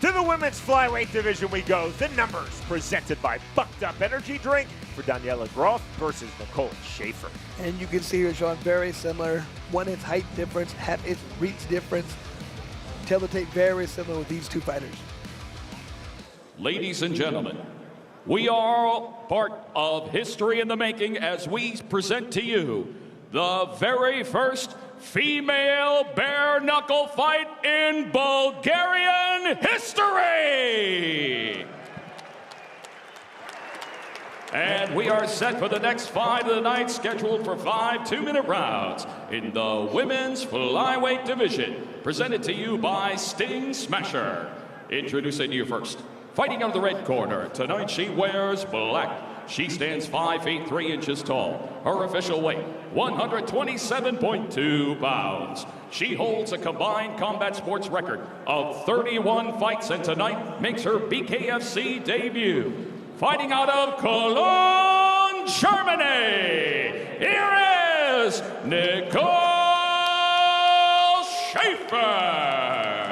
To the women's flyweight division we go. The numbers presented by Bucked Up Energy Drink for Daniela Groff versus Nicole Schäfer. And you can see here, Sean, very similar. 1 inch height difference, half inch reach difference. Tail tape very similar with these two fighters. Ladies and gentlemen, we are part of history in the making as we present to you the very first female bare knuckle fight in Bulgarian history. And we are set for the next fight of the night, scheduled for 5 2-minute rounds in the women's flyweight division, presented to you by Sting Smasher. Introducing you first, fighting out of the red corner, tonight she wears black. She stands 5 feet 3 inches tall. Her official weight, 127.2 pounds. She holds a combined combat sports record of 31 fights, and tonight makes her BKFC debut. Fighting out of Cologne, Germany, here is Nicole Schäfer.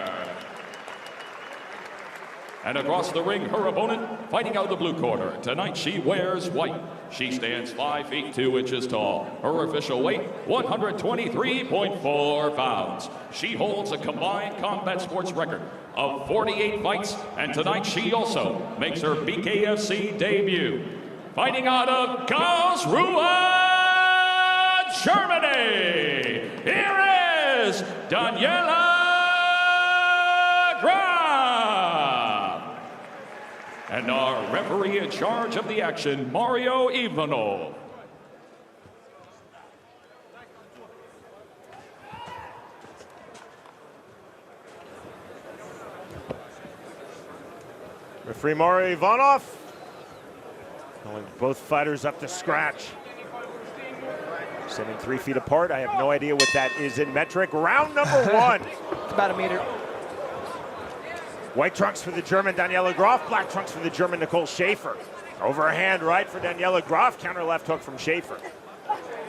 And across the ring, her opponent, fighting out of the blue corner. Tonight she wears white. She stands 5 feet 2 inches tall. Her official weight, 123.4 pounds. She holds a combined combat sports record of 48 fights, and tonight she also makes her BKFC debut. Fighting out of Karlsruhe, Germany, here is Daniela Groff. And our referee in charge of the action, Mario Ivanov. Referee Mario Ivanov calling both fighters up to scratch. Sitting 3 feet apart. I have no idea what that is in metric. Round number 1. It's about a meter. White trunks for the German Daniela Groff, black trunks for the German Nicole Schäfer. Overhand right for Daniela Groff, counter left hook from Schäfer.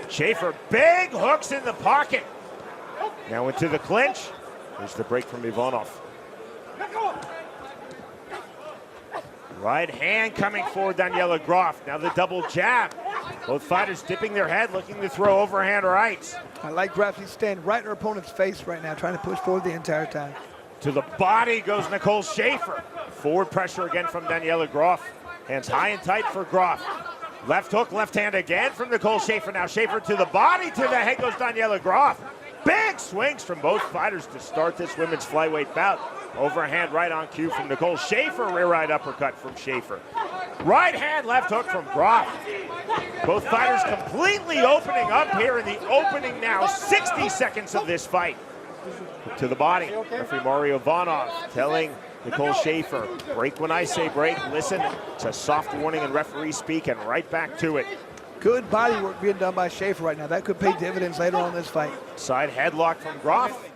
Schäfer, big hooks in the pocket. Now into the clinch. There's the break from Ivanov. Right hand coming for Daniela Groff. Now the double jab. Both fighters dipping their head, looking to throw overhand rights. I like Groff. He's standing right in her opponent's face right now, trying to push forward the entire time. To the body goes Nicole Schäfer. Forward pressure again from Daniela Groff. Hands high and tight for Groff. Left hook, left hand again from Nicole Schäfer. Now Schäfer to the body, to the head goes Daniela Groff. Big swings from both fighters to start this women's flyweight bout. Overhand right on cue from Nicole Schäfer. Rear right uppercut from Schäfer. Right hand, left hook from Groff. Both fighters completely opening up here in the opening now 60 seconds of this fight. To the body, referee Mario Ivanov telling Nicole Schäfer, break when I say break, listen, it's a soft warning in referee speak, and right back to it. Good body work being done by Schäfer right now. That could pay dividends later on in this fight. Side headlock from Groff,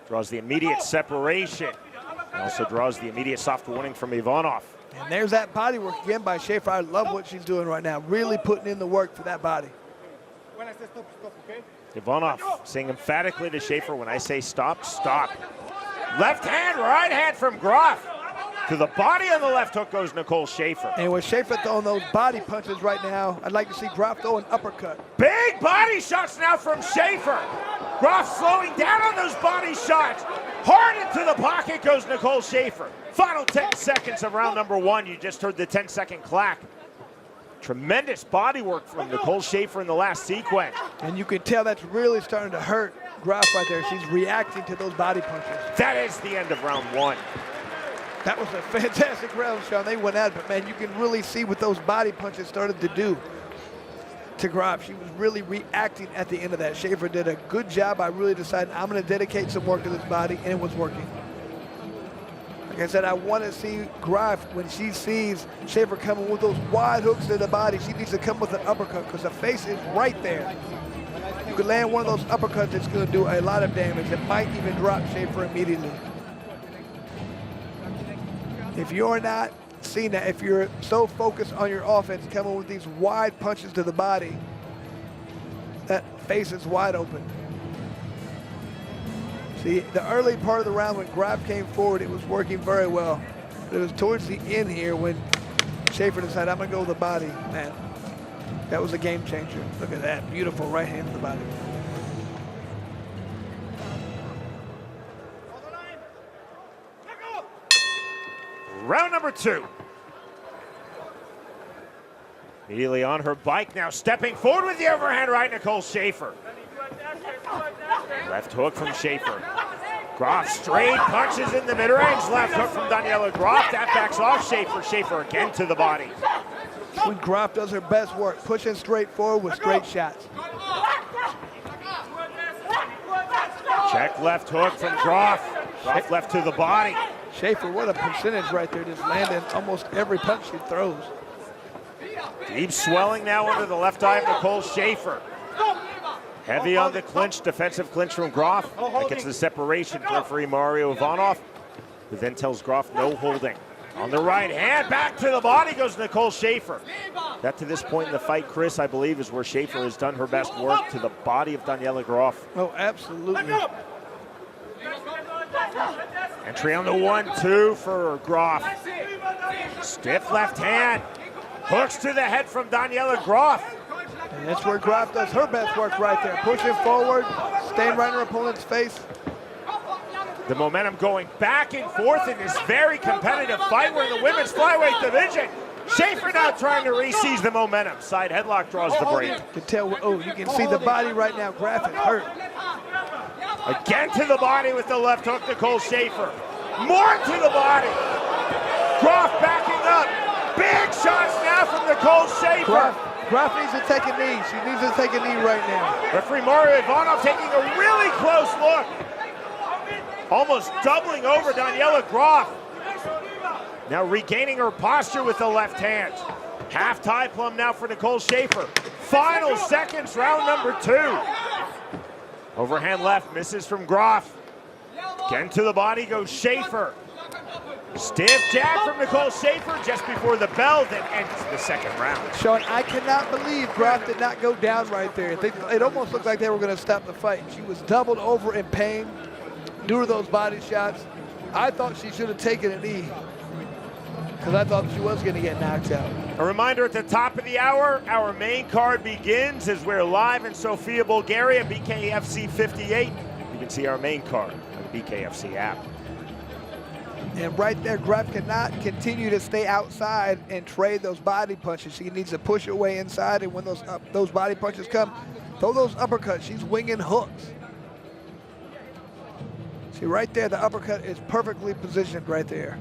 draws the immediate separation. Also draws the immediate soft warning from Ivanov. And there's that body work again by Schäfer. I love what she's doing right now, really putting in the work for that body. Ivanov saying emphatically to Schäfer, when I say stop, stop. Left hand, right hand from Groff. To the body on the left hook goes Nicole Schäfer. And with Schäfer throwing those body punches right now, I'd like to see Groff throw an uppercut. Big body shots now from Schäfer. Groff slowing down on those body shots. Hard into the pocket goes Nicole Schäfer. Final 10 seconds of round number 1. You just heard the 10-second clack. Tremendous body work from Nicole Schäfer in the last sequence. And you can tell that's really starting to hurt Groff right there. She's reacting to those body punches. That is the end of round 1. That was a fantastic round, Sean. They went at it, but man, you can really see what those body punches started to do to Groff. She was really reacting at the end of that. Schäfer did a good job. I really decided I'm going to dedicate some work to this body, and it was working. Like I said, I want to see Groff, when she sees Schäfer coming with those wide hooks to the body, she needs to come with an uppercut because the face is right there. You could land one of those uppercuts that's going to do a lot of damage. It might even drop Schäfer immediately. If you're not seeing that, if you're so focused on your offense coming with these wide punches to the body, that face is wide open. See, the early part of the round when Groff came forward, it was working very well. But it was towards the end here when Schaefer decided, I'm going to go with the body. Man, that was a game changer. Look at that. Beautiful right hand to the body. Round number 2. Immediately on her bike now, stepping forward with the overhand right, Nicole Schaefer. Left hook from Schaefer. Groff straight punches in the mid-range. Left hook from Daniela Groff. That backs off Schaefer. Schaefer again to the body. When Groff does her best work, pushing straight forward with straight shots. Check left hook from Groff. Groff left to the body. Schaefer, what a percentage right there, just landing almost every punch she throws. Deep swelling now under the left eye of Nicole Schaefer. Heavy on the clinch, defensive clinch from Groff. That gets the separation for referee Mario Ivanov, who then tells Groff no holding. On the right hand, back to the body goes Nicole Schaefer. That to this point in the fight, Chris, I believe, is where Schaefer has done her best work, to the body of Daniela Groff. Oh, absolutely. Entry on the 1-2 for Groff. Stiff left hand. Hooks to the head from Daniela Groff. And that's where Groff does her best work right there. Pushing forward, staying right in her opponent's face. The momentum going back and forth in this very competitive fight. We're in the women's flyweight division. Schaefer now trying to re-seize the momentum. Side headlock draws the break. You can tell, oh, you can see the body right now. Groff is hurt. Again to the body with the left hook, Nicole Schaefer. More to the body. Groff backing up. Big shots now from Nicole Schaefer. Groff needs to take a knee. She needs to take a knee right now. Referee Mario Ivanov taking a really close look. Almost doubling over Daniela Groff. Now regaining her posture with the left hand. Half tie plum now for Nicole Schaefer. Final seconds, round number 2. Overhand left, misses from Groff. Again to the body goes Schaefer. Stiff jab from Nicole Schaefer just before the bell that ends the second round. Sean, I cannot believe Groff did not go down right there. It almost looked like they were going to stop the fight. She was doubled over in pain due to those body shots. I thought she should have taken a knee because I thought she was going to get knocked out. A reminder at the top of the hour, our main card begins as we're live in Sofia, Bulgaria, BKFC 58. You can see our main card on the BKFC app. And right there, Groff cannot continue to stay outside and trade those body punches. She needs to push her way inside, and when those body punches come, throw those uppercuts. She's winging hooks. See, right there, the uppercut is perfectly positioned right there.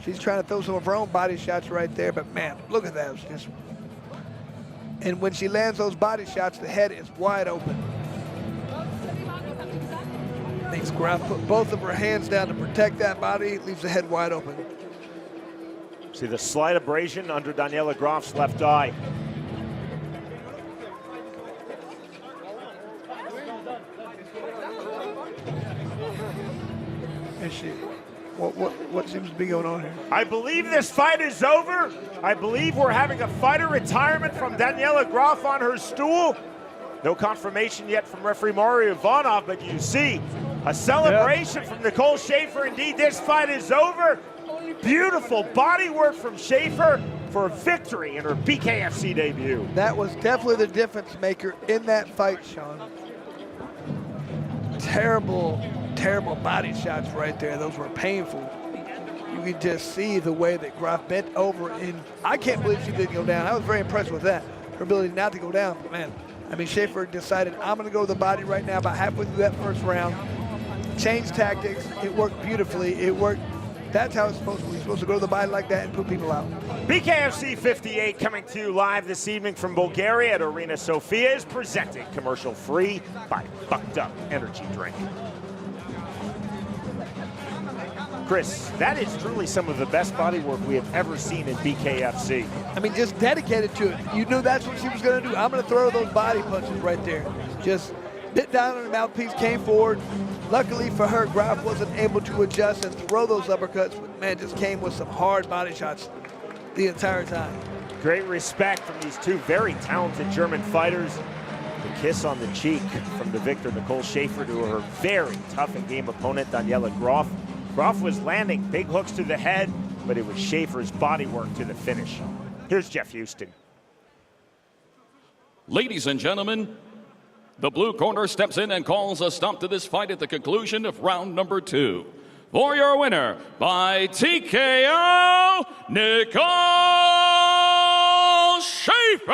She's trying to throw some of her own body shots right there, but man, look at that. And when she lands those body shots, the head is wide open. Makes Groff put both of her hands down to protect that body, leaves the head wide open. See the slight abrasion under Daniela Groff's left eye. And she, what seems to be going on here? I believe this fight is over. I believe we're having a fighter retirement from Daniela Groff on her stool. No confirmation yet from referee Mario Ivanov, but you see a celebration from Nicole Schaefer. Indeed, this fight is over. Beautiful body work from Schaefer for a victory in her BKFC debut. That was definitely the difference maker in that fight, Sean. Terrible, terrible body shots right there. Those were painful. You could just see the way that Groff bent over, and I can't believe she didn't go down. I was very impressed with that, her ability not to go down. But man, I mean, Schaefer decided, I'm going to go to the body right now about halfway through that first round. Changed tactics. It worked beautifully. It worked. That's how it's supposed to be. You're supposed to go to the body like that and put people out. BKFC 58 coming to you live this evening from Bulgaria at Arena Sofia is presented commercial-free by Bucked Up Energy Drink. Chris, that is truly some of the best body work we have ever seen in BKFC. I mean, just dedicated to it. You knew that's what she was going to do. I'm going to throw those body punches right there. Just bit down on the mouthpiece, came forward. Luckily for her, Groff wasn't able to adjust and throw those uppercuts, but man, just came with some hard body shots the entire time. Great respect from these two very talented German fighters. The kiss on the cheek from the victor, Nicole Schaefer, to her very tough and game opponent, Daniela Groff. Groff was landing big hooks to the head, but it was Schaefer's body work to the finish. Here's Jeff Houston. Ladies and gentlemen, the blue corner steps in and calls a stop to this fight at the conclusion of round number 2. For your winner by TKO, Nicole Schaefer.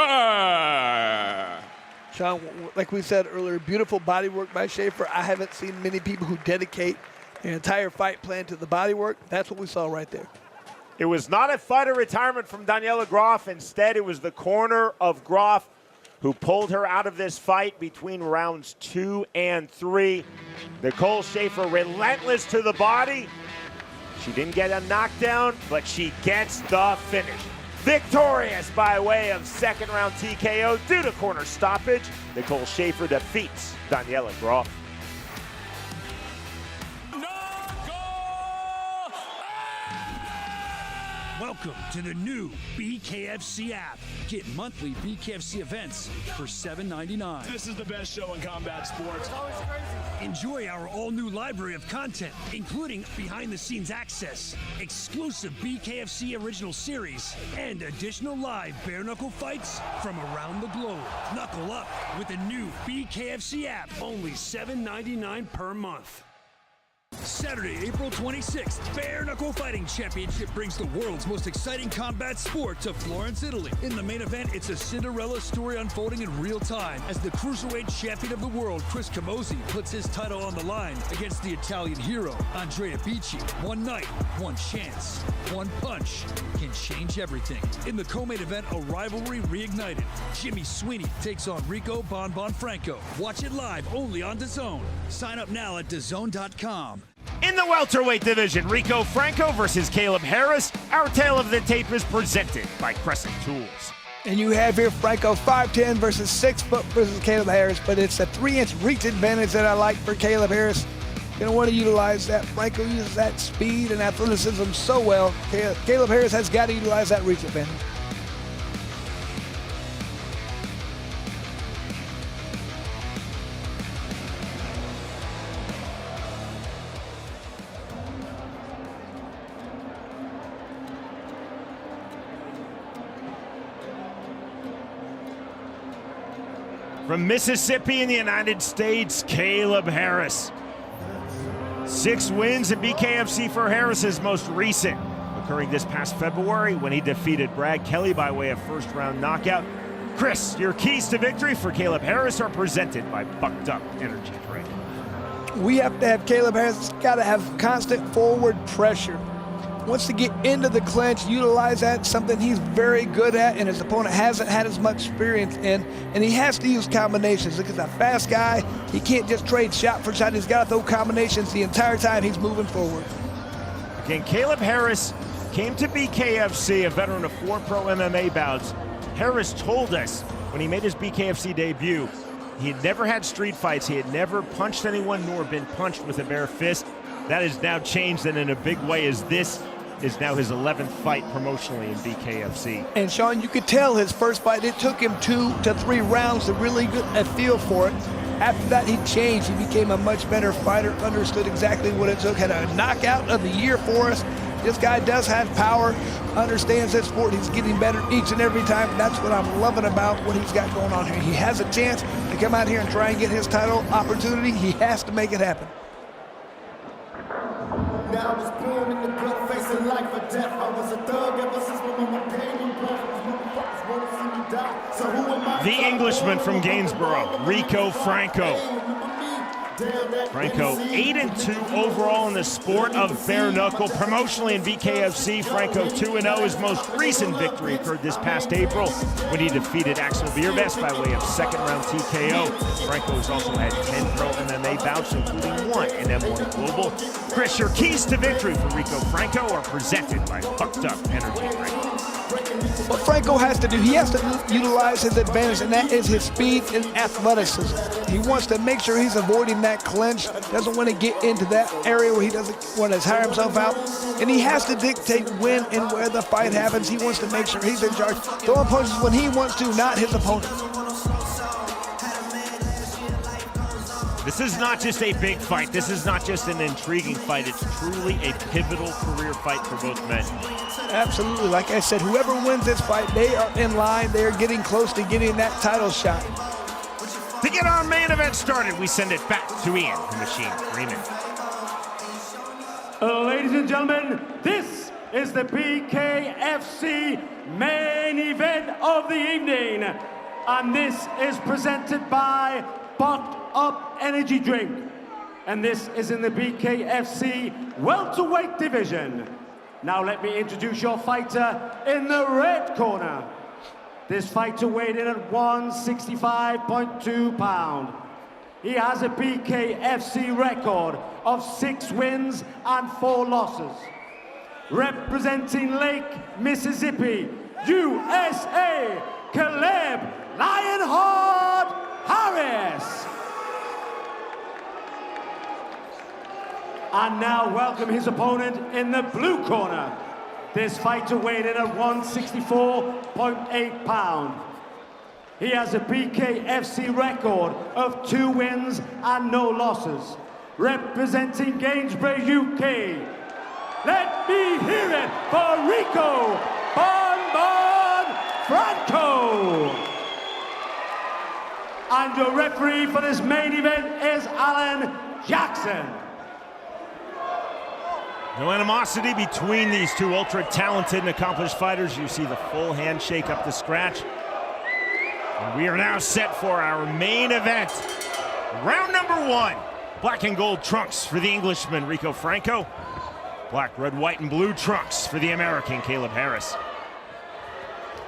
Sean, like we said earlier, beautiful body work by Schaefer. I haven't seen many people who dedicate an entire fight plan to the body work. That's what we saw right there. It was not a fighter retirement from Daniela Groff. Instead, it was the corner of Groff who pulled her out of this fight between rounds 2 and 3. Nicole Schaefer relentless to the body. She didn't get a knockdown, but she gets the finish. Victorious by way of second round TKO due to corner stoppage. Nicole Schaefer defeats Daniela Groff. Welcome to the new BKFC app. Get monthly BKFC events for $7.99. This is the best show in combat sports. Enjoy our all-new library of content, including behind-the-scenes access, exclusive BKFC original series, and additional live bare-knuckle fights from around the globe. Knuckle up with the new BKFC app, only $7.99 per month. Saturday, April 26th, Bare Knuckle Fighting Championship brings the world's most exciting combat sport to Florence, Italy. In the main event, it's a Cinderella story unfolding in real time as the cruiserweight champion of the world, CAMOZZI, puts his title on the line against the Italian hero, BICCHI. One night, one chance, one punch can change everything. In the co-main event, a rivalry reignited. Jimmy Sweeney takes on Rico FRANCO. Watch it live only on DAZN. Sign up now at DAZN.com. In the welterweight division, Rico Franco versus Caleb Harris. Our tale of the tape is presented by Crescent Tools. And you have here Franco 5'10" versus 6 foot versus Caleb Harris, but it's a 3-inch reach advantage that I like for Caleb Harris. Gonna want to utilize that. Franco uses that speed and athleticism so well. Caleb Harris has got to utilize that reach advantage. From Mississippi in the United States, Caleb Harris. 6 wins in BKFC for Harris's most recent, occurring this past February when he defeated Brad Kelly by way of first-round knockout. Chris, your keys to victory for Caleb Harris are presented by Bucked Up Energy Drink. We have to have Caleb Harris, got to have constant forward pressure. Wants to get into the clinch, utilize that, something he's very good at and his opponent hasn't had as much experience in, and he has to use combinations. Look at that fast guy. He can't just trade shot for shot. He's got to throw combinations the entire time he's moving forward. Again, Caleb Harris came to BKFC, a veteran of 4 pro MMA bouts. Harris told us when he made his BKFC debut, he had never had street fights. He had never punched anyone nor been punched with a bare fist. That has now changed, and in a big way, as this is now his 11th fight promotionally in BKFC. And Sean, you could tell his first fight, it took him 2 to 3 rounds to really get a feel for it. After that, he changed. He became a much better fighter, understood exactly what it took, had a knockout of the year for us. This guy does have power, understands this sport. He's getting better each and every time. That's what I'm loving about what he's got going on here. He has a chance to come out here and try and get his title opportunity. He has to make it happen. Now I was born in the gut, facing life or death. I was a thug ever since my mama paid me blood. Motherfuckers wanna see me die. So who am I? The Englishman from Gainsborough, Rico Franco. Franco 8-2 overall in the sport of bare knuckle. Promotionally in BKFC, Franco 2-0. His most recent victory occurred this past April when he defeated Axel Bierbest by way of second-round TKO. Franco has also had 10 pro MMA bouts, including 1 in M1 Global. Chris, your keys to victory for Rico Franco are presented by Bucked Up Energy Drink. What Franco has to do, he has to utilize his advantage, and that is his speed and athleticism. He wants to make sure he's avoiding that clinch, doesn't want to get into that area where he doesn't want to tire himself out, and he has to dictate when and where the fight happens. He wants to make sure he's in charge, throwing punches when he wants to, not his opponent. This is not just a big fight. This is not just an intriguing fight. It's truly a pivotal career fight for both men. Absolutely. Like I said, whoever wins this fight, they are in line. They are getting close to getting that title shot. To get our main event started, we send it back to Ian, the Machine Freeman. Ladies and gentlemen, this is the BKFC main event of the evening. And this is presented by Bucked Up Energy Drink. And this is in the BKFC welterweight division. Now let me introduce your fighter in the red corner. This fighter weighed in at 165.2 pounds. He has a BKFC record of 6 wins and 4 losses. Representing Lake Mississippi, USA, Caleb Lionheart Harris. And now welcome his opponent in the blue corner. This fighter weighed in at 164.8 pounds. He has a BKFC record of 2 wins and no losses. Representing Gainsborough, UK. Let me hear it for Rico Bonbon FRANCO. And your referee for this main event is Alan Jackson. No animosity between these two ultra-talented and accomplished fighters. You see the full handshake up the scratch. And we are now set for our main event. Round number 1. Black and gold trunks for the Englishman, Rico Franco. Black, red, white, and blue trunks for the American, Caleb Harris.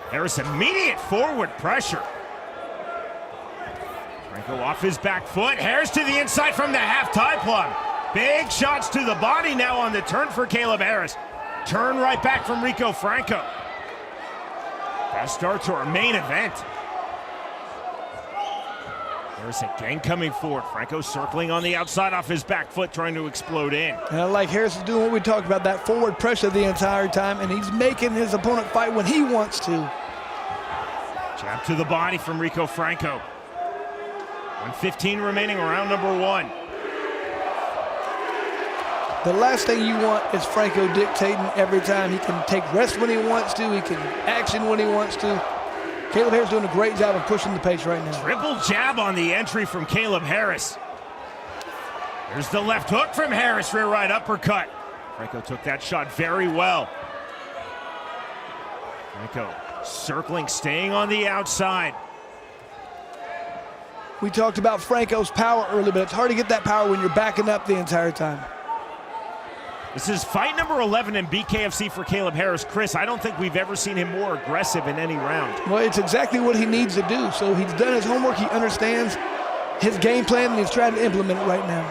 Harris, immediate forward pressure. Franco off his back foot. Harris to the inside from the half-tie plug. Big shots to the body now on the turn for Caleb Harris. Turn right back from Rico Franco. Fast start to our main event. Harris again coming forward. Franco circling on the outside off his back foot, trying to explode in. And I like Harris is doing what we talked about, that forward pressure the entire time, and he's making his opponent fight when he wants to. Jab to the body from Rico Franco. 1:15 remaining, round number 1. The last thing you want is Franco dictating every time. He can take rest when he wants to. He can action when he wants to. Caleb Harris doing a great job of pushing the pace right now. Triple jab on the entry from Caleb Harris. There's the left hook from Harris, rear right uppercut. Franco took that shot very well. Franco circling, staying on the outside. We talked about Franco's power earlier, but it's hard to get that power when you're backing up the entire time. This is fight number 11 in BKFC for Caleb Harris. Chris, I don't think we've ever seen him more aggressive in any round. Well, it's exactly what he needs to do. So he's done his homework, he understands his game plan, and he's trying to implement it right now.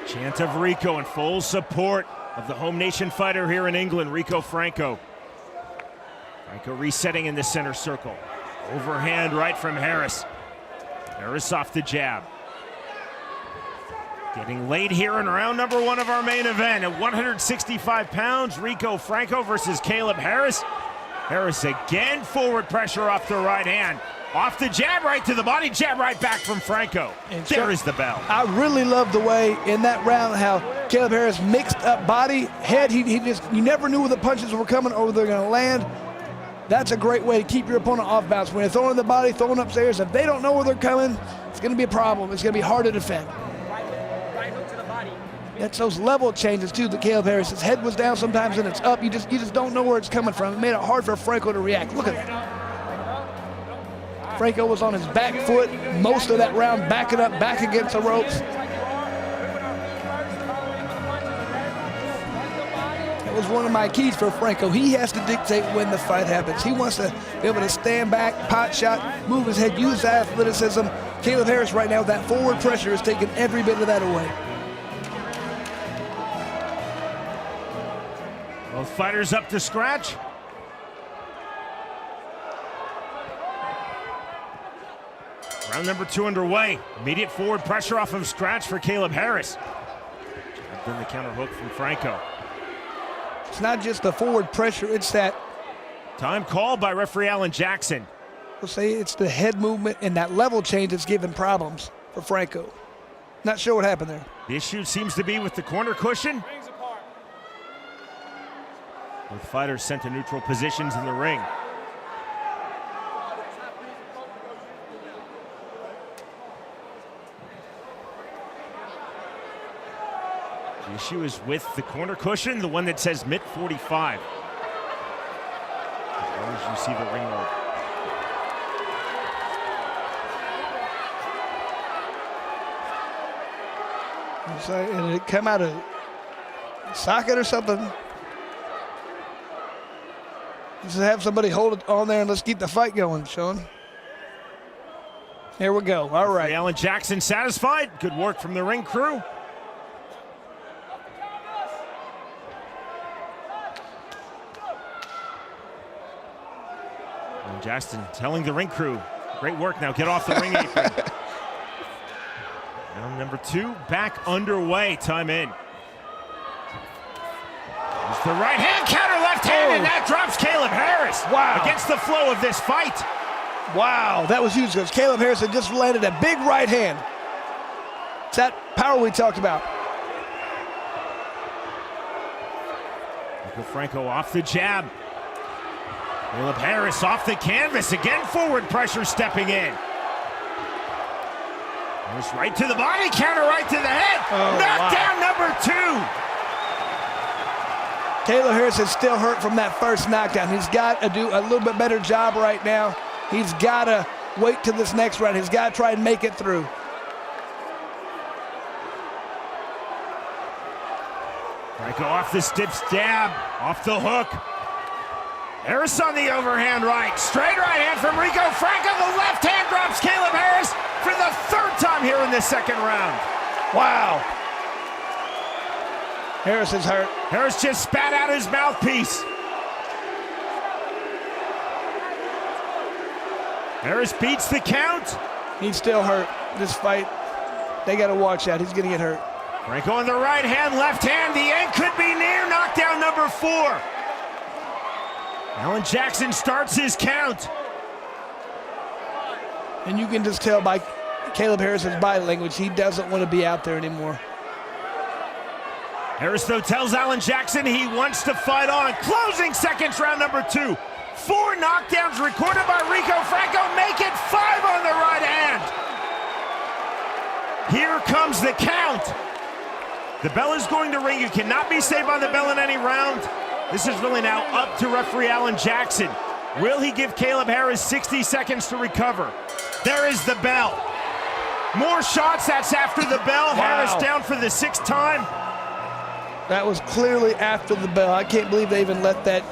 Chant of Rico in full support of the home nation fighter here in England, Rico Franco. Franco resetting in the center circle. Overhand right from Harris. Harris off the jab. Getting late here in round number 1 of our main event. At 165 pounds, Rico Franco versus Caleb Harris. Harris again, forward pressure off the right hand. Off the jab, right to the body, jab right back from Franco. And there is the bell. I really love the way in that round how Caleb Harris mixed up body, head. He just, you never knew where the punches were coming or they're gonna land. That's a great way to keep your opponent off balance. When they're throwing the body, throwing upstairs, if they don't know where they're coming, it's gonna be a problem. It's gonna be hard to defend. That's those level changes too that Caleb Harris, his head was down sometimes and it's up. You just don't know where it's coming from. It made it hard for Franco to react. Look at that. Franco was on his back foot most of that round, backing up, back against the ropes. That was one of my keys for Franco. He has to dictate when the fight happens. He wants to be able to stand back, pot shot, move his head, use athleticism. Caleb Harris right now, that forward pressure is taking every bit of that away. Both fighters up to scratch. Round number 2 underway. Immediate forward pressure off of scratch for Caleb Harris. Then the counter hook from Franco. It's not just the forward pressure, it's that. Time called by referee Alan Jackson. We'll say it's the head movement and that level change that's giving problems for Franco. Not sure what happened there. The issue seems to be with the corner cushion. Both fighters sent to neutral positions in the ring. The issue is with the corner cushion, the one that says MIT 45. As long as you see the ring rope. And it come out of socket or something. Just have somebody hold it on there and let's keep the fight going, Sean. Here we go. All right. Alan Jackson satisfied. Good work from the ring crew. Alan Jackson telling the ring crew, great work, now get off the ring apron. Round number 2 back underway. Time in. There's the right hand counter, left hand, and that drops Caleb Harris. Wow. Against the flow of this fight. Wow, that was huge because Caleb Harris had just landed a big right hand. It's that power we talked about. Franco off the jab. Caleb Harris off the canvas. Again, forward pressure stepping in. Goes right to the body, counter right to the head. Knockdown number 2. Caleb Harris is still hurt from that first knockdown. He's got to do a little bit better job right now. He's got to wait till this next round. He's got to try and make it through. Franco off the stiff stab, off the hook. Harris on the overhand right. Straight right hand from Rico Franco. The left hand drops Caleb Harris for the 3rd time here in the 2nd round. Wow. Harris is hurt. Harris just spat out his mouthpiece. Harris beats the count. He's still hurt. This fight, they got to watch out. He's going to get hurt. Franco on the right hand, left hand. The end could be near. Knockdown number 4. Alan Jackson starts his count. And you can just tell by Caleb Harris's body language, he doesn't want to be out there anymore. Harris, though, tells Alan Jackson he wants to fight on. Closing seconds, round number 2. 4 knockdowns recorded by Rico Franco. Make it 5 on the right hand. Here comes the count. The bell is going to ring. You cannot be saved by the bell in any round. This is really now up to referee Alan Jackson. Will he give Caleb Harris 60 seconds to recover? There is the bell. More shots, that's after the bell. Wow. Harris down for the 6th time. That was clearly after the bell. I can't believe they even let that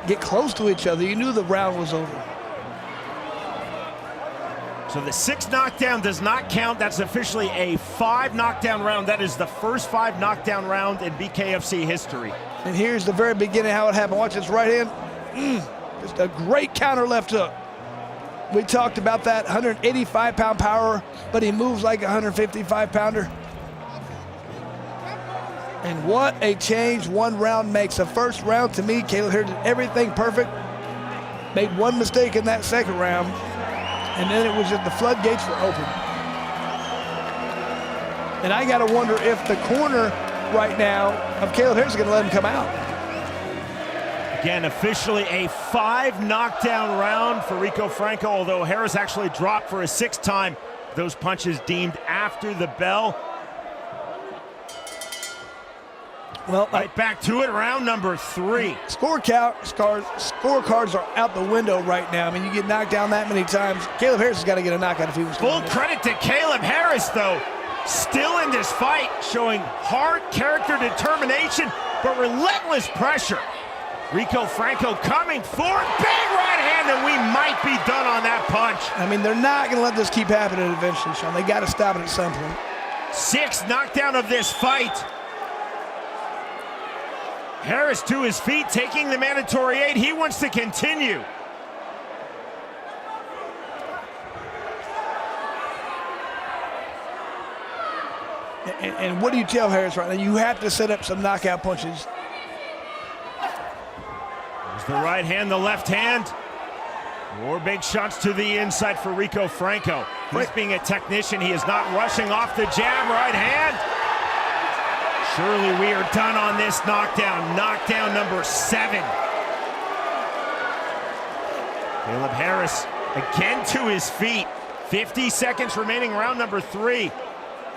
get close to each other. You knew the round was over. So the 6th knockdown does not count. That's officially a 5 knockdown round. That is the first 5 knockdown round in BKFC history. And here's the very beginning how it happened. Watch this right hand. Just a great counter left hook. We talked about that 185-pound power, but he moves like a 155-pounder. And what a change one round makes. The first round, to me, Caleb Harris did everything perfect. Made one mistake in that 2nd round, and then it was just the floodgates were open. And I got to wonder if the corner right now of Caleb Harris is going to let him come out. Again, officially a 5 knockdown round for Rico Franco, although Harris actually dropped for a 6th time. Those punches deemed after the bell. Well, right back to it, round number 3. Scorecards are out the window right now. I mean, you get knocked down that many times. Caleb Harris has got to get a knockout if he was full credit to Caleb Harris, though. Still in this fight, showing hard character determination, but relentless pressure. Rico Franco coming forward, big right hand, and we might be done on that punch. I mean, they're not going to let this keep happening eventually, Sean. They got to stop it at some point. 6th knockdown of this fight. Harris to his feet, taking the mandatory 8. He wants to continue. And what do you tell Harris right now? You have to set up some knockout punches. There's the right hand, the left hand. More big shots to the inside for Rico Franco. He's being a technician. He is not rushing off the jab, right hand. Surely we are done on this knockdown. Knockdown number 7. Caleb Harris again to his feet. 50 seconds remaining, round number 3.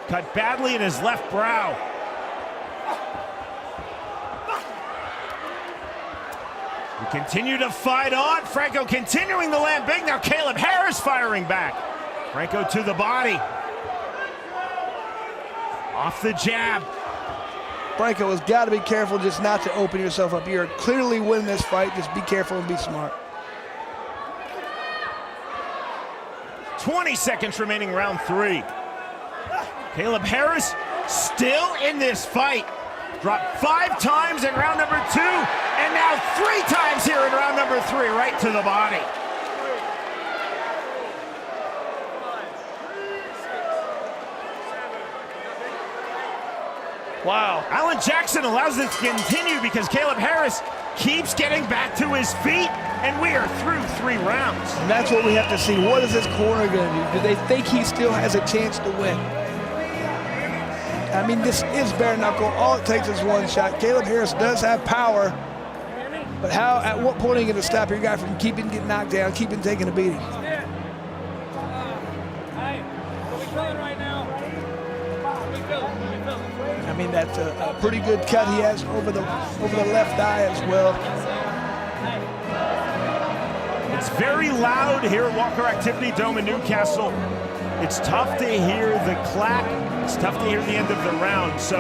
Cut badly in his left brow. We continue to fight on. Franco continuing to land big. Now Caleb Harris firing back. Franco to the body. Off the jab. Franco has got to be careful just not to open yourself up. You're clearly winning this fight. Just be careful and be smart. 20 seconds remaining, round 3. Caleb Harris still in this fight. Dropped 5 times in round number 2, and now 3 times here in round number 3, right to the body. Wow. Alan Jackson allows this to continue because Caleb Harris keeps getting back to his feet, and we are through 3 rounds. And that's what we have to see. What is this corner going to do? Do they think he still has a chance to win? I mean, this is bare knuckle. All it takes is one shot. Caleb Harris does have power, but how? At what point are you going to stop your guy from keeping getting knocked down, keeping taking a beating? I mean, that's a pretty good cut he has over the left eye as well. It's very loud here at Walker Activity Dome in Newcastle. It's tough to hear the clap. It's tough to hear the end of the round. So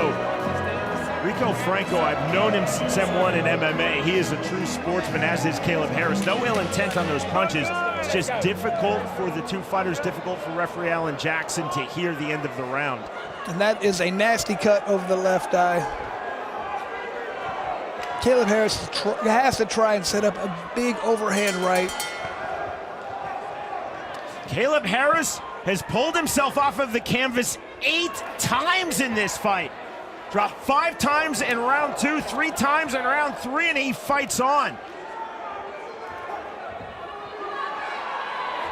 Rico Franco, I've known him since M1 in MMA. He is a true sportsman, as is Caleb Harris. No ill intent on those punches. It's just difficult for the 2 fighters, difficult for referee Alan Jackson to hear the end of the round. And that is a nasty cut over the left eye. Caleb Harris has to try and set up a big overhand right. Caleb Harris has pulled himself off of the canvas 8 times in this fight. Dropped 5 times in round 2, 3 times in round 3, and he fights on.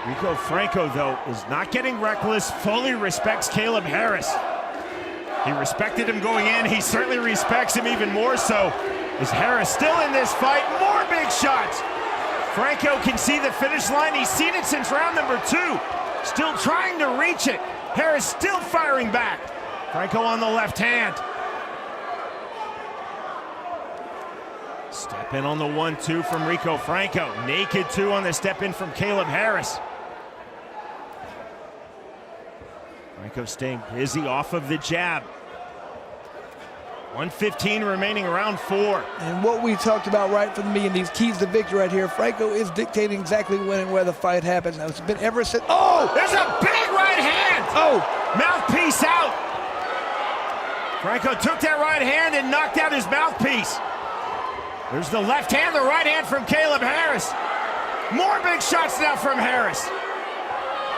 Rico Franco, though, is not getting reckless, fully respects Caleb Harris. He respected him going in. He certainly respects him even more so. Is Harris still in this fight? More big shots. Franco can see the finish line. He's seen it since round number 2. Still trying to reach it. Harris still firing back. Franco on the left hand. Step in on the 1-2 from Rico Franco. Naked 2 on the step in from Caleb Harris. Franco staying busy off of the jab. 1:15 remaining, round 4. And what we talked about right from the beginning, these keys to victory right here, Franco is dictating exactly when and where the fight happens. Now, it's been ever since. Oh! There's a big right hand! Oh! Mouthpiece out! Franco took that right hand and knocked out his mouthpiece. There's the left hand, the right hand from Caleb Harris. More big shots now from Harris.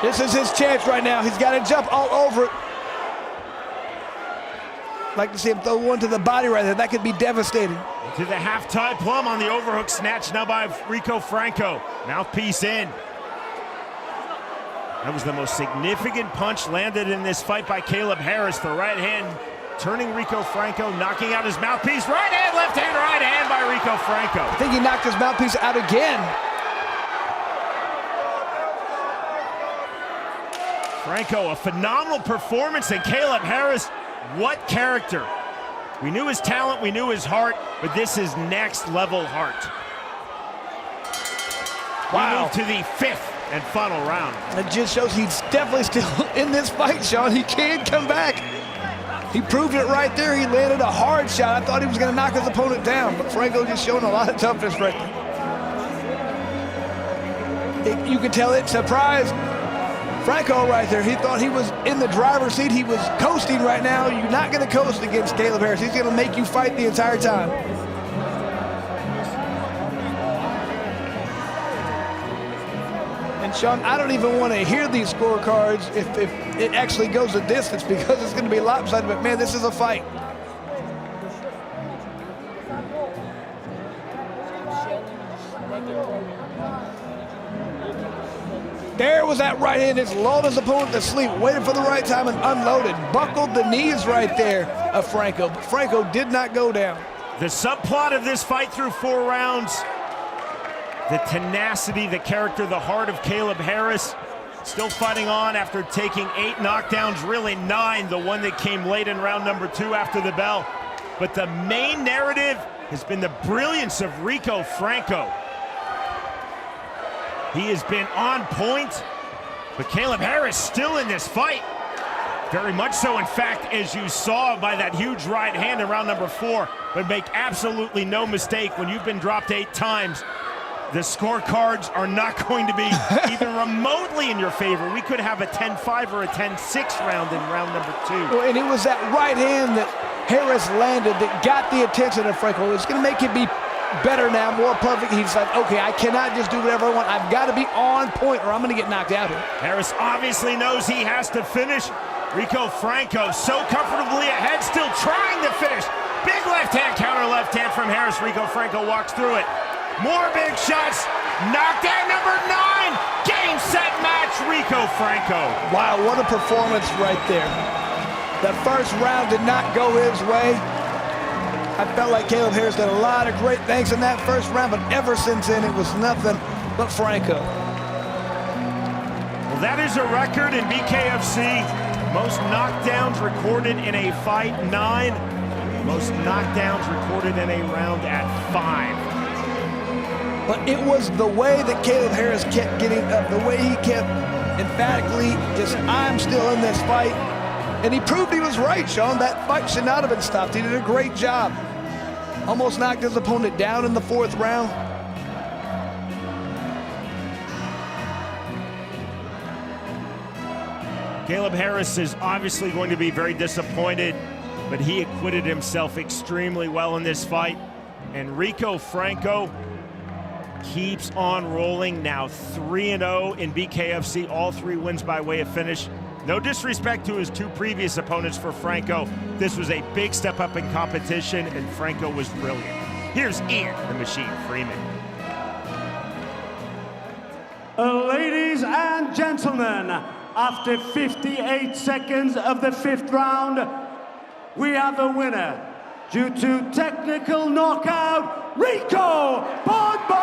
This is his chance right now. He's got to jump all over it. Like to see him throw one to the body right there. That could be devastating. To the half-tie plum on the overhook snatch now by Rico Franco. Mouthpiece in. That was the most significant punch landed in this fight by Caleb Harris. The right hand turning Rico Franco, knocking out his mouthpiece. Right hand by Rico Franco. I think he knocked his mouthpiece out again. Franco, a phenomenal performance, and Caleb Harris, what character. We knew his talent, we knew his heart, but this is next level heart. Wow. We move to the 5th and final round. It just shows he's definitely still in this fight, Sean. He can come back. He proved it right there. He landed a hard shot. I thought he was going to knock his opponent down, but Franco just showing a lot of toughness right there. You can tell it surprised Franco right there. He thought he was in the driver's seat. He was coasting right now. You're not going to coast against Caleb Harris. He's going to make you fight the entire time. And Sean, I don't even want to hear these scorecards if it actually goes the distance, because it's going to be lopsided, but man, this is a fight. There was that right hand, just lulled his opponent to sleep, waited for the right time and unloaded. Buckled the knees right there of Franco, but Franco did not go down. The subplot of this fight through 4 rounds, the tenacity, the character, the heart of Caleb Harris, still fighting on after taking 8 knockdowns, really 9, the one that came late in round number 2 after the bell. But the main narrative has been the brilliance of Rico Franco. He has been on point, but Caleb Harris still in this fight. Very much so, in fact, as you saw by that huge right hand in round number 4. But make absolutely no mistake, when you've been dropped 8 times, the scorecards are not going to be even remotely in your favor. We could have a 10-5 or a 10-6 round in round number 2. Well, and it was that right hand that Harris landed that got the attention of Franco. It's going to make him be better now, more perfect. He's like, okay, I cannot just do whatever I want. I've got to be on point or I'm going to get knocked out here. Harris obviously knows he has to finish. Rico Franco so comfortably ahead, still trying to finish. Big left hand, counter left hand from Harris. Rico Franco walks through it. More big shots. Knockdown number 9. Game, set, match, Rico Franco. Wow, what a performance right there. The first round did not go his way. I felt like Caleb Harris did a lot of great things in that first round, but ever since then, it was nothing but Franco. Well, that is a record in BKFC. Most knockdowns recorded in a fight, 9. Most knockdowns recorded in a round at 5. But it was the way that Caleb Harris kept getting up, the way he kept emphatically just, I'm still in this fight. And he proved he was right, Sean. That fight should not have been stopped. He did a great job. Almost knocked his opponent down in the 4th round. Caleb Harris is obviously going to be very disappointed, but he acquitted himself extremely well in this fight. And Rico Franco keeps on rolling, now 3-0 in BKFC, all 3 wins by way of finish. No disrespect to his 2 previous opponents for Franco. This was a big step up in competition, and Franco was brilliant. Here's Ian the Machine Freeman. Ladies and gentlemen, after 58 seconds of the 5th round, we have a winner. Due to technical knockout, Rico Franco!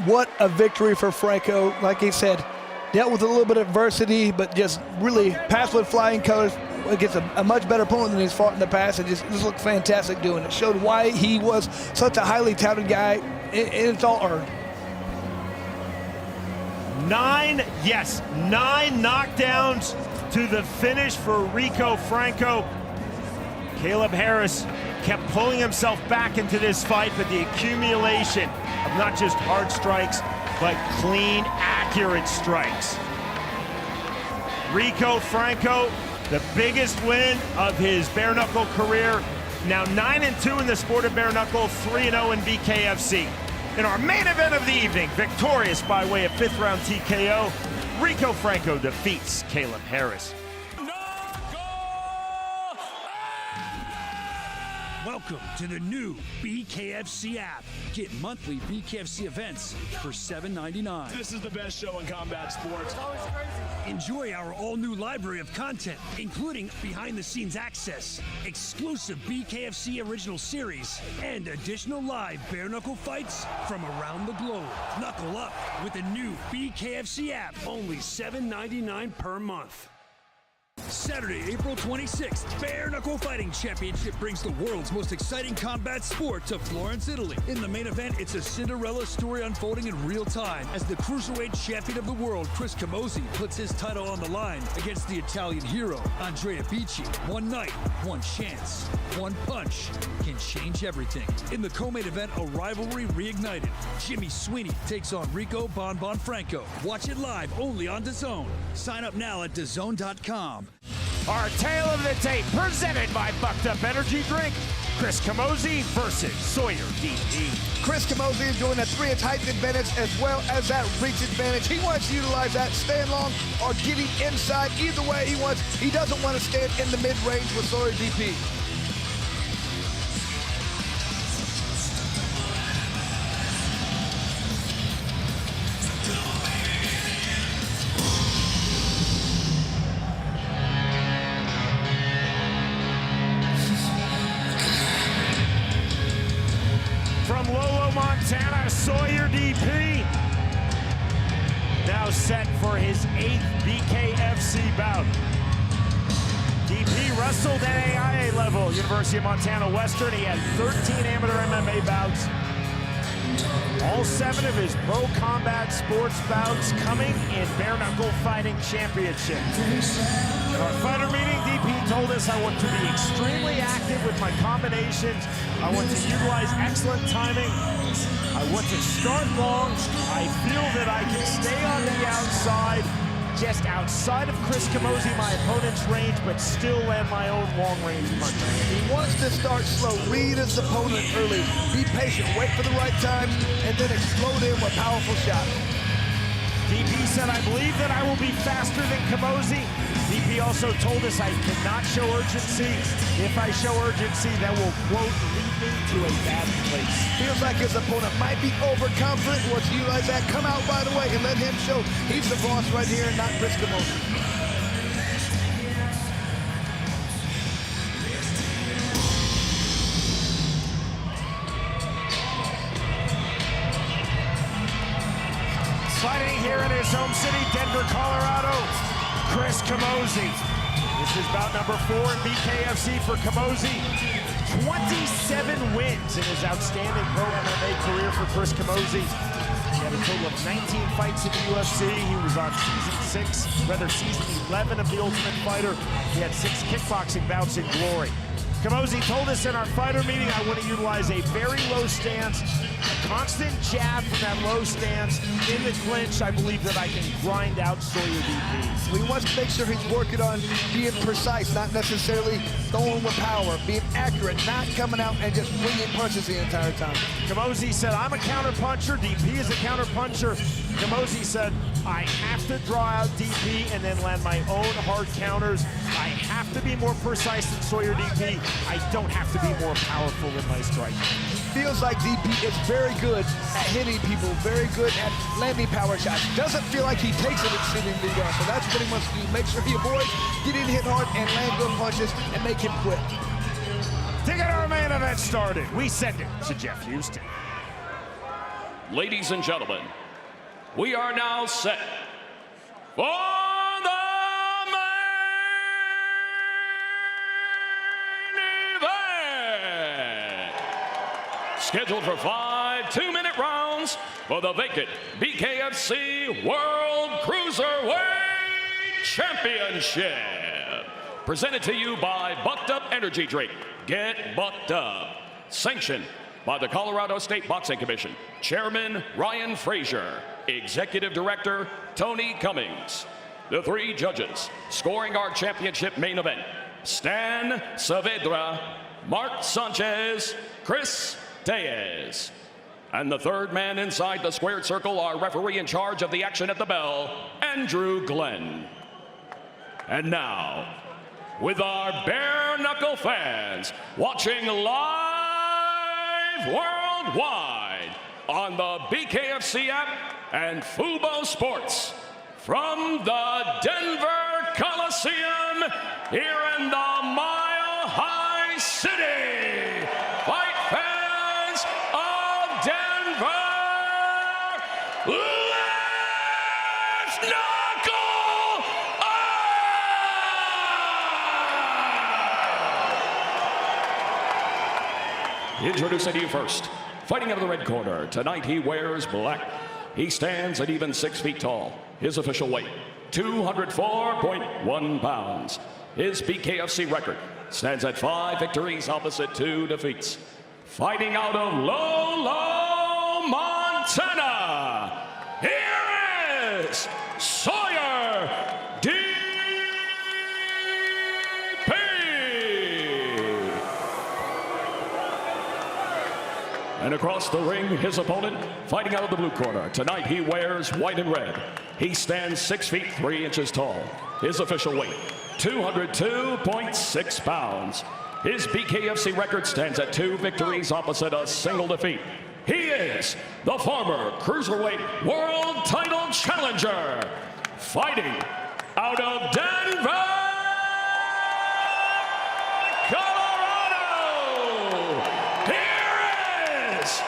What a victory for Franco. Like he said, dealt with a little bit of adversity, but just really passed with flying colors against a much better opponent than he's fought in the past, and just looked fantastic doing it. Showed why he was such a highly touted guy, and it's all earned. 9 knockdowns to the finish for Rico Franco. Caleb Harris kept pulling himself back into this fight, but the accumulation of not just hard strikes, but clean, accurate strikes. Rico Franco, the biggest win of his bare knuckle career, now 9-2 in the sport of bare knuckle, 3-0 in BKFC. In our main event of the evening, victorious by way of 5th round TKO, Rico Franco defeats Caleb Harris. Welcome to the new BKFC app. Get monthly BKFC events for $7.99. This is the best show in combat sports. Enjoy our all-new library of content, including behind-the-scenes access, exclusive BKFC original series, and additional live bare-knuckle fights from around the globe. Knuckle up with the new BKFC app, only $7.99 per month. Saturday, April 26th, Bare Knuckle Fighting Championship brings the world's most exciting combat sport to Florence, Italy. In the main event, it's a Cinderella story unfolding in real time as the cruiserweight champion of the world, CAMOZZI, puts his title on the line against the Italian hero, BICCHI. One night, one chance, one punch can change everything. In the co-main event, a rivalry reignited. SWEENEY takes on Rico Franco. Watch it live only on DAZN. Sign up now at DAZN.com. Our tale of the tape presented by Bucked Up Energy Drink. CAMOZZI versus Sawyer DP. CAMOZZI is doing a 3-inch height advantage as well as that reach advantage. He wants to utilize that stand long or getting inside. Either way he doesn't want to stand in the mid-range with Sawyer DP. from Lolo, Montana, Sawyer DP. Now set for his 8th BKFC bout. DP wrestled at AIA level, University of Montana Western. He had 13 amateur MMA bouts. All 7 of his pro combat sports bouts coming in bare knuckle fighting championship. In our fighter meeting, DP told us, I want to be extremely active with my combinations. I want to utilize excellent timing. I want to start long. I feel that I can stay on the outside, just outside of Chris CAMOZZI, my opponent's range, but still land my own long-range punches. He wants to start slow, read his opponent early, be patient, wait for the right times, and then explode in with powerful shots. DP said, I believe that I will be faster than CAMOZZI. DP also told us I cannot show urgency. If I show urgency, that will, quote, lead me to a bad place. Feels like his opponent might be overconfident. Wants to utilize that, come out right away and let him show he's the boss right here and not Chris CAMOZZI. Fighting here in his home city, Denver, Colorado, Chris CAMOZZI. This is bout number 4 in BKFC for CAMOZZI. 27 wins in his outstanding pro MMA career for Chris CAMOZZI. He had a total of 19 fights in the UFC. He was on season 11 of The Ultimate Fighter. He had 6 kickboxing bouts in Glory. CAMOZZI told us in our fighter meeting, I want to utilize a very low stance, a constant jab from that low stance. In the clinch, I believe that I can grind out Sawyer DP. We want to make sure he's working on being precise, not necessarily throwing with power, being accurate, not coming out and just swinging punches the entire time. CAMOZZI said, I'm a counter puncher. DP is a counter puncher. CAMOZZI said, I have to draw out DP and then land my own hard counters. I have to be more precise than Sawyer DP. I don't have to be more powerful than my striking. Feels like DP is very good at hitting people, very good at landing power shots. Doesn't feel like he takes it exceedingly well. So that's what he wants to do. Make sure he avoids getting hit hard and land good punches and make him quit. To get our main event started, we send it to Jeff Houston. Ladies and gentlemen, we are now set for the main event. Scheduled for 5 2-minute rounds for the vacant BKFC World Cruiserweight Championship. Presented to you by Bucked Up Energy Drink. Get bucked up. Sanctioned by the Colorado State Boxing Commission. Chairman Ryan Frazier. Executive Director Tony Cummings. The 3 judges scoring our championship main event: Stan Saavedra, Mark Sanchez, Chris Diaz. And the 3rd man inside the squared circle, our referee in charge of the action at the bell, Andrew Glenn. And now, with our bare knuckle fans watching live worldwide on the BKFC app and Fubo Sports from the Denver Coliseum here in the Mile High City. Fight fans of Denver, let's knuckle up! Introducing to you first, fighting out of the red corner. Tonight he wears black. He stands at even 6 feet tall. His official weight, 204.1 pounds. His BKFC record stands at 5 victories opposite 2 defeats. Fighting out of Lolo, Montana, here is Sawyer DP. And across the ring, his opponent, fighting out of the blue corner. Tonight he wears white and red. He stands 6 feet 3 inches tall. His official weight, 202.6 pounds. His BKFC record stands at 2 victories opposite a single defeat. He is the former Cruiserweight World Title Challenger, fighting out of Denver, Colorado. Here is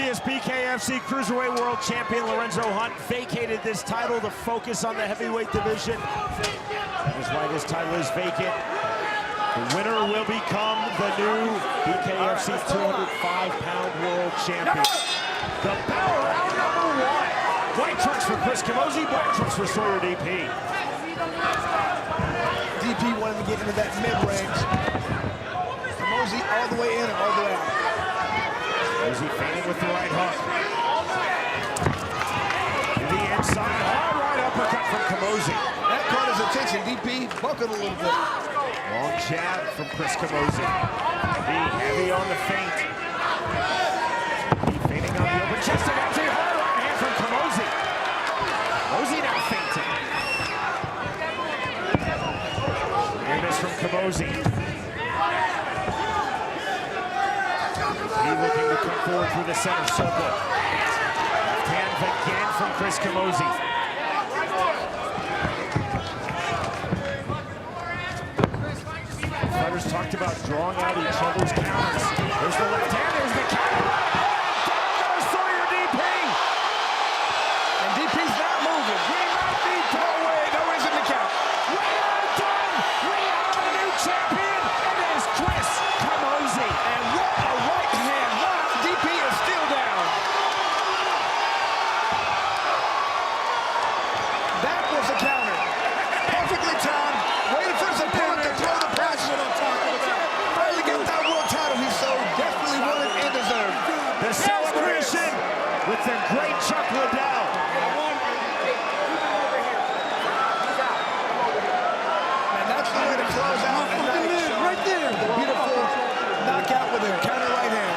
previous BKFC Cruiserweight World Champion Lorenzo Hunt vacated this title to focus on the heavyweight division. That's why this title is vacant. The winner will become the new BKFC 205-pound world champion. The bell round number 1. White trunks for Chris CAMOZZI, black trunks for Sawyer DP. DP wanted to get into that mid-range. CAMOZZI all the way in and all the way out. CAMOZZI feigning with the right hook. To the inside, hard right uppercut from CAMOZZI. That caught his attention. DP buckled a little bit. Long jab from Chris CAMOZZI. Heavy on the feint. Feigning on the open chest. And actually hard right hand from CAMOZZI. CAMOZZI now feinting. Near miss from CAMOZZI. He looking to come forward through the center circle. Left hand again from Chris CAMOZZI. Fighters talked about drawing out each other's counters. There's the left hand, there's the counter. Down goes Sawyer DP. And DP's not moving. We might be away. No reason to count. We are done. We have a new champion. It is Chris CAMOZZI. And what a right hand. Wow, DP is still down. That was a counter. Perfectly timed. Waiting for his opponent to throw the press. Finally get that world title he so desperately wanted and deserved. The celebration with the great Chuck Liddell. And that's the way to close out the night. Right there. The beautiful knockout with a counter right hand.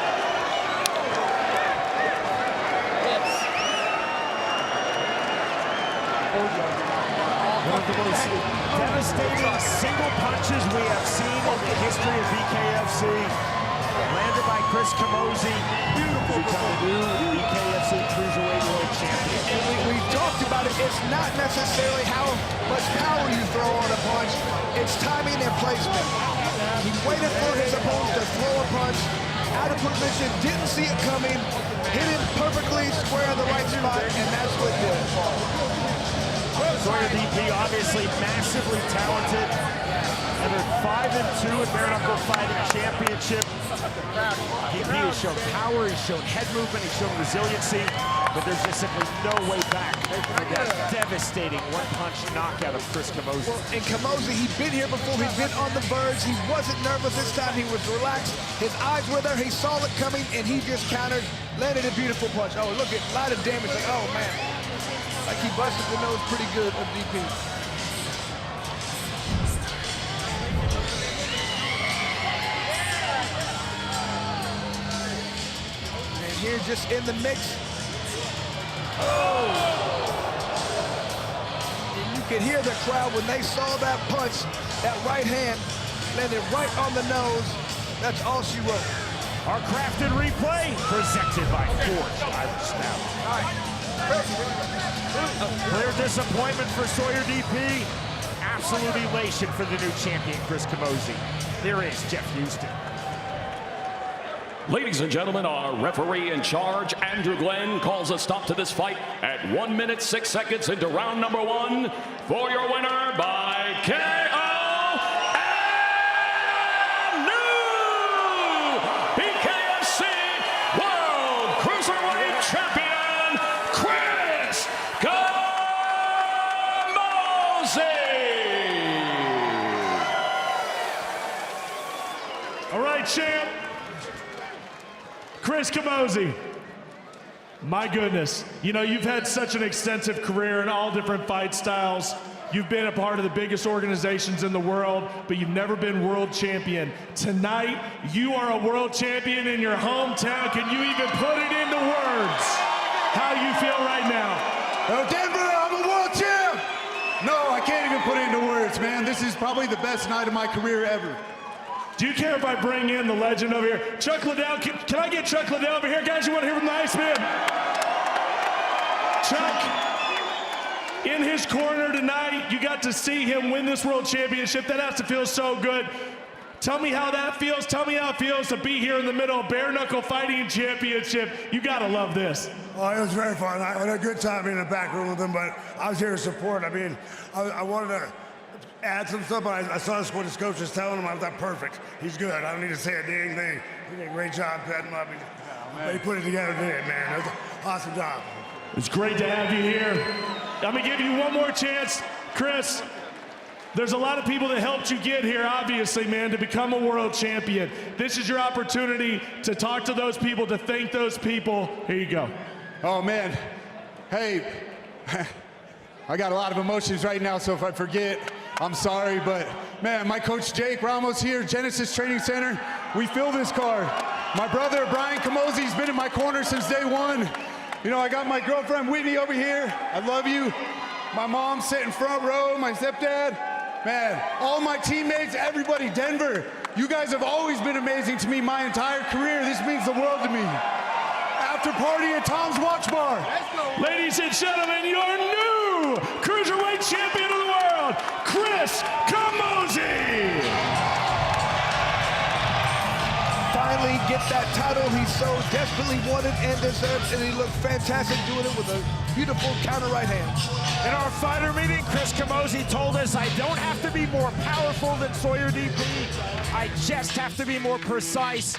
One of the most devastating single punches we have seen in the history of BKFC. Landed by Chris CAMOZZI. Beautiful. Become the new BKFC Cruiserweight World Champion. And we talked about it. It's not necessarily how much power you throw on a punch. It's timing and placement. He waited for his opponent to throw a punch. Out of position, didn't see it coming. Hit him perfectly square in the right spot, and that's what did it. Sawyer DP, obviously massively talented. Entered 5-2 in Bare Knuckle Fighting Championship. DP has shown power, he's shown head movement, he's shown resiliency, but there's just simply no way back from that devastating one-punch knockout of Chris CAMOZZI. Well, and CAMOZZI, he'd been here before, he'd been on the verge, he wasn't nervous this time, he was relaxed, his eyes were there, he saw it coming, and he just countered, landed a beautiful punch. Oh, look at a lot of damage, like, oh man. Like he busted the nose pretty good of DP. And here just in the mix. Oh! And you could hear the crowd when they saw that punch, that right hand landed right on the nose. That's all she wrote. Our crafted replay presented by Forged Irish Stout. All right. Clear disappointment for Sawyer DP. Absolute elation for the new champion, Chris CAMOZZI. There is Jeff Houston. Ladies and gentlemen, our referee in charge, Andrew Glenn, calls a stop to this fight at 1 minute 6 seconds into round number 1 for your winner by KO. And new BKFC World Cruiserweight Champion, Chris CAMOZZI. All right, champ. Chris CAMOZZI. My goodness. You know, you've had such an extensive career in all different fight styles. You've been a part of the biggest organizations in the world, but you've never been world champion. Tonight, you are a world champion in your hometown. Can you even put it into words how you feel right now? Oh, Denver, I'm a world champ! No, I can't even put it into words, man. This is probably the best night of my career ever. Do you care if I bring in the legend over here? Chuck Liddell, can I get Chuck Liddell over here? Guys, you want to hear from the Iceman? Chuck, in his corner tonight, you got to see him win this world championship. That has to feel so good. Tell me how that feels. Tell me how it feels to be here in the middle of Bare Knuckle Fighting Championship. You gotta love this. Oh, it was very fun. I had a good time in the back room with them, but I was here to support. I mean, I wanted to add some stuff, but I saw what his coach was telling him. I thought, perfect. He's good. I don't need to say a dang thing. He did a great job setting him up. He put it together, did it, man. It was an awesome job. It's great to have you here. I'm gonna give you one more chance, Chris. There's a lot of people that helped you get here, obviously, man, to become a world champion. This is your opportunity to talk to those people, to thank those people. Here you go. Oh, man. Hey, I got a lot of emotions right now, so if I forget, I'm sorry. But, man, my coach Jake Ramos here, Genesis Training Center, we fill this card. My brother, Brian CAMOZZI, has been in my corner since day one. You know, I got my girlfriend, Whitney, over here. I love you. My mom sitting front row, my stepdad. Man, all my teammates, everybody, Denver, you guys have always been amazing to me my entire career. This means the world to me. After party at Tom's Watch Bar. Ladies and gentlemen, your new Cruiserweight Champion of the World, Chris CAMOZZI. Finally get that title he so desperately wanted and deserves, and he looked fantastic doing it with a beautiful counter right hand. In our fighter meeting, Chris CAMOZZI told us, I don't have to be more powerful than Sawyer DP. I just have to be more precise.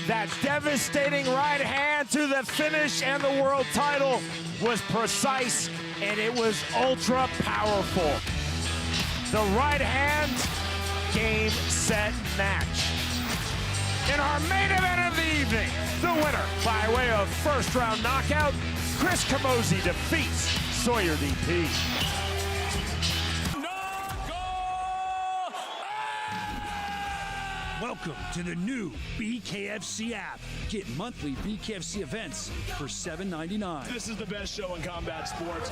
That devastating right hand to the finish and the world title was precise, and it was ultra powerful. The right hand, game, set, match. In our main event of the evening, the winner by way of first round knockout, Chris CAMOZZI defeats Sawyer DP. Welcome to the new BKFC app. Get monthly BKFC events for $7.99. This is the best show in combat sports.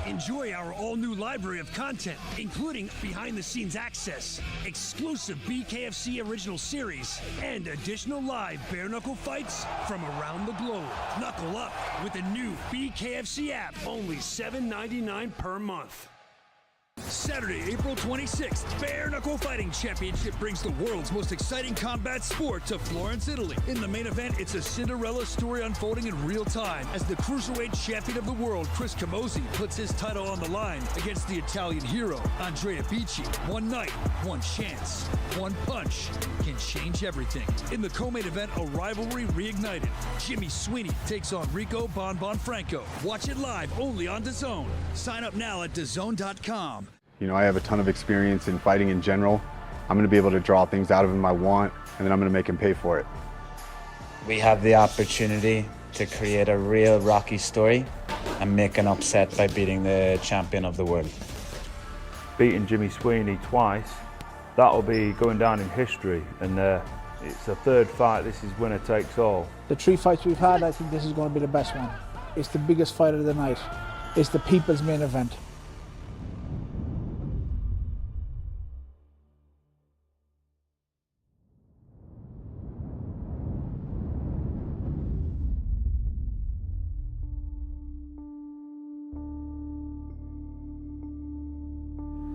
Enjoy our all-new library of content, including behind-the-scenes access, exclusive BKFC original series, and additional live bare-knuckle fights from around the globe. Knuckle up with the new BKFC app, only $7.99 per month. Saturday, April 26th, Bare Knuckle Fighting Championship brings the world's most exciting combat sport to Florence, Italy. In the main event, it's a Cinderella story unfolding in real time as the Cruiserweight Champion of the World, Chris CAMOZZI, puts his title on the line against the Italian hero, Andrea BICCHI. One night, one chance, one punch can change everything. In the co-main event, a rivalry reignited. Jimmy Sweeney takes on Rico Franco. Watch it live only on DAZN. Sign up now at DAZN.com. You know, I have a ton of experience in fighting in general. I'm going to be able to draw things out of him I want, and then I'm going to make him pay for it. We have the opportunity to create a real Rocky story and make an upset by beating the champion of the world. Beating Jimmy Sweeney twice, that'll be going down in history, and it's the third fight. This is winner takes all. The 3 fights we've had, I think this is going to be the best one. It's the biggest fight of the night. It's the people's main event.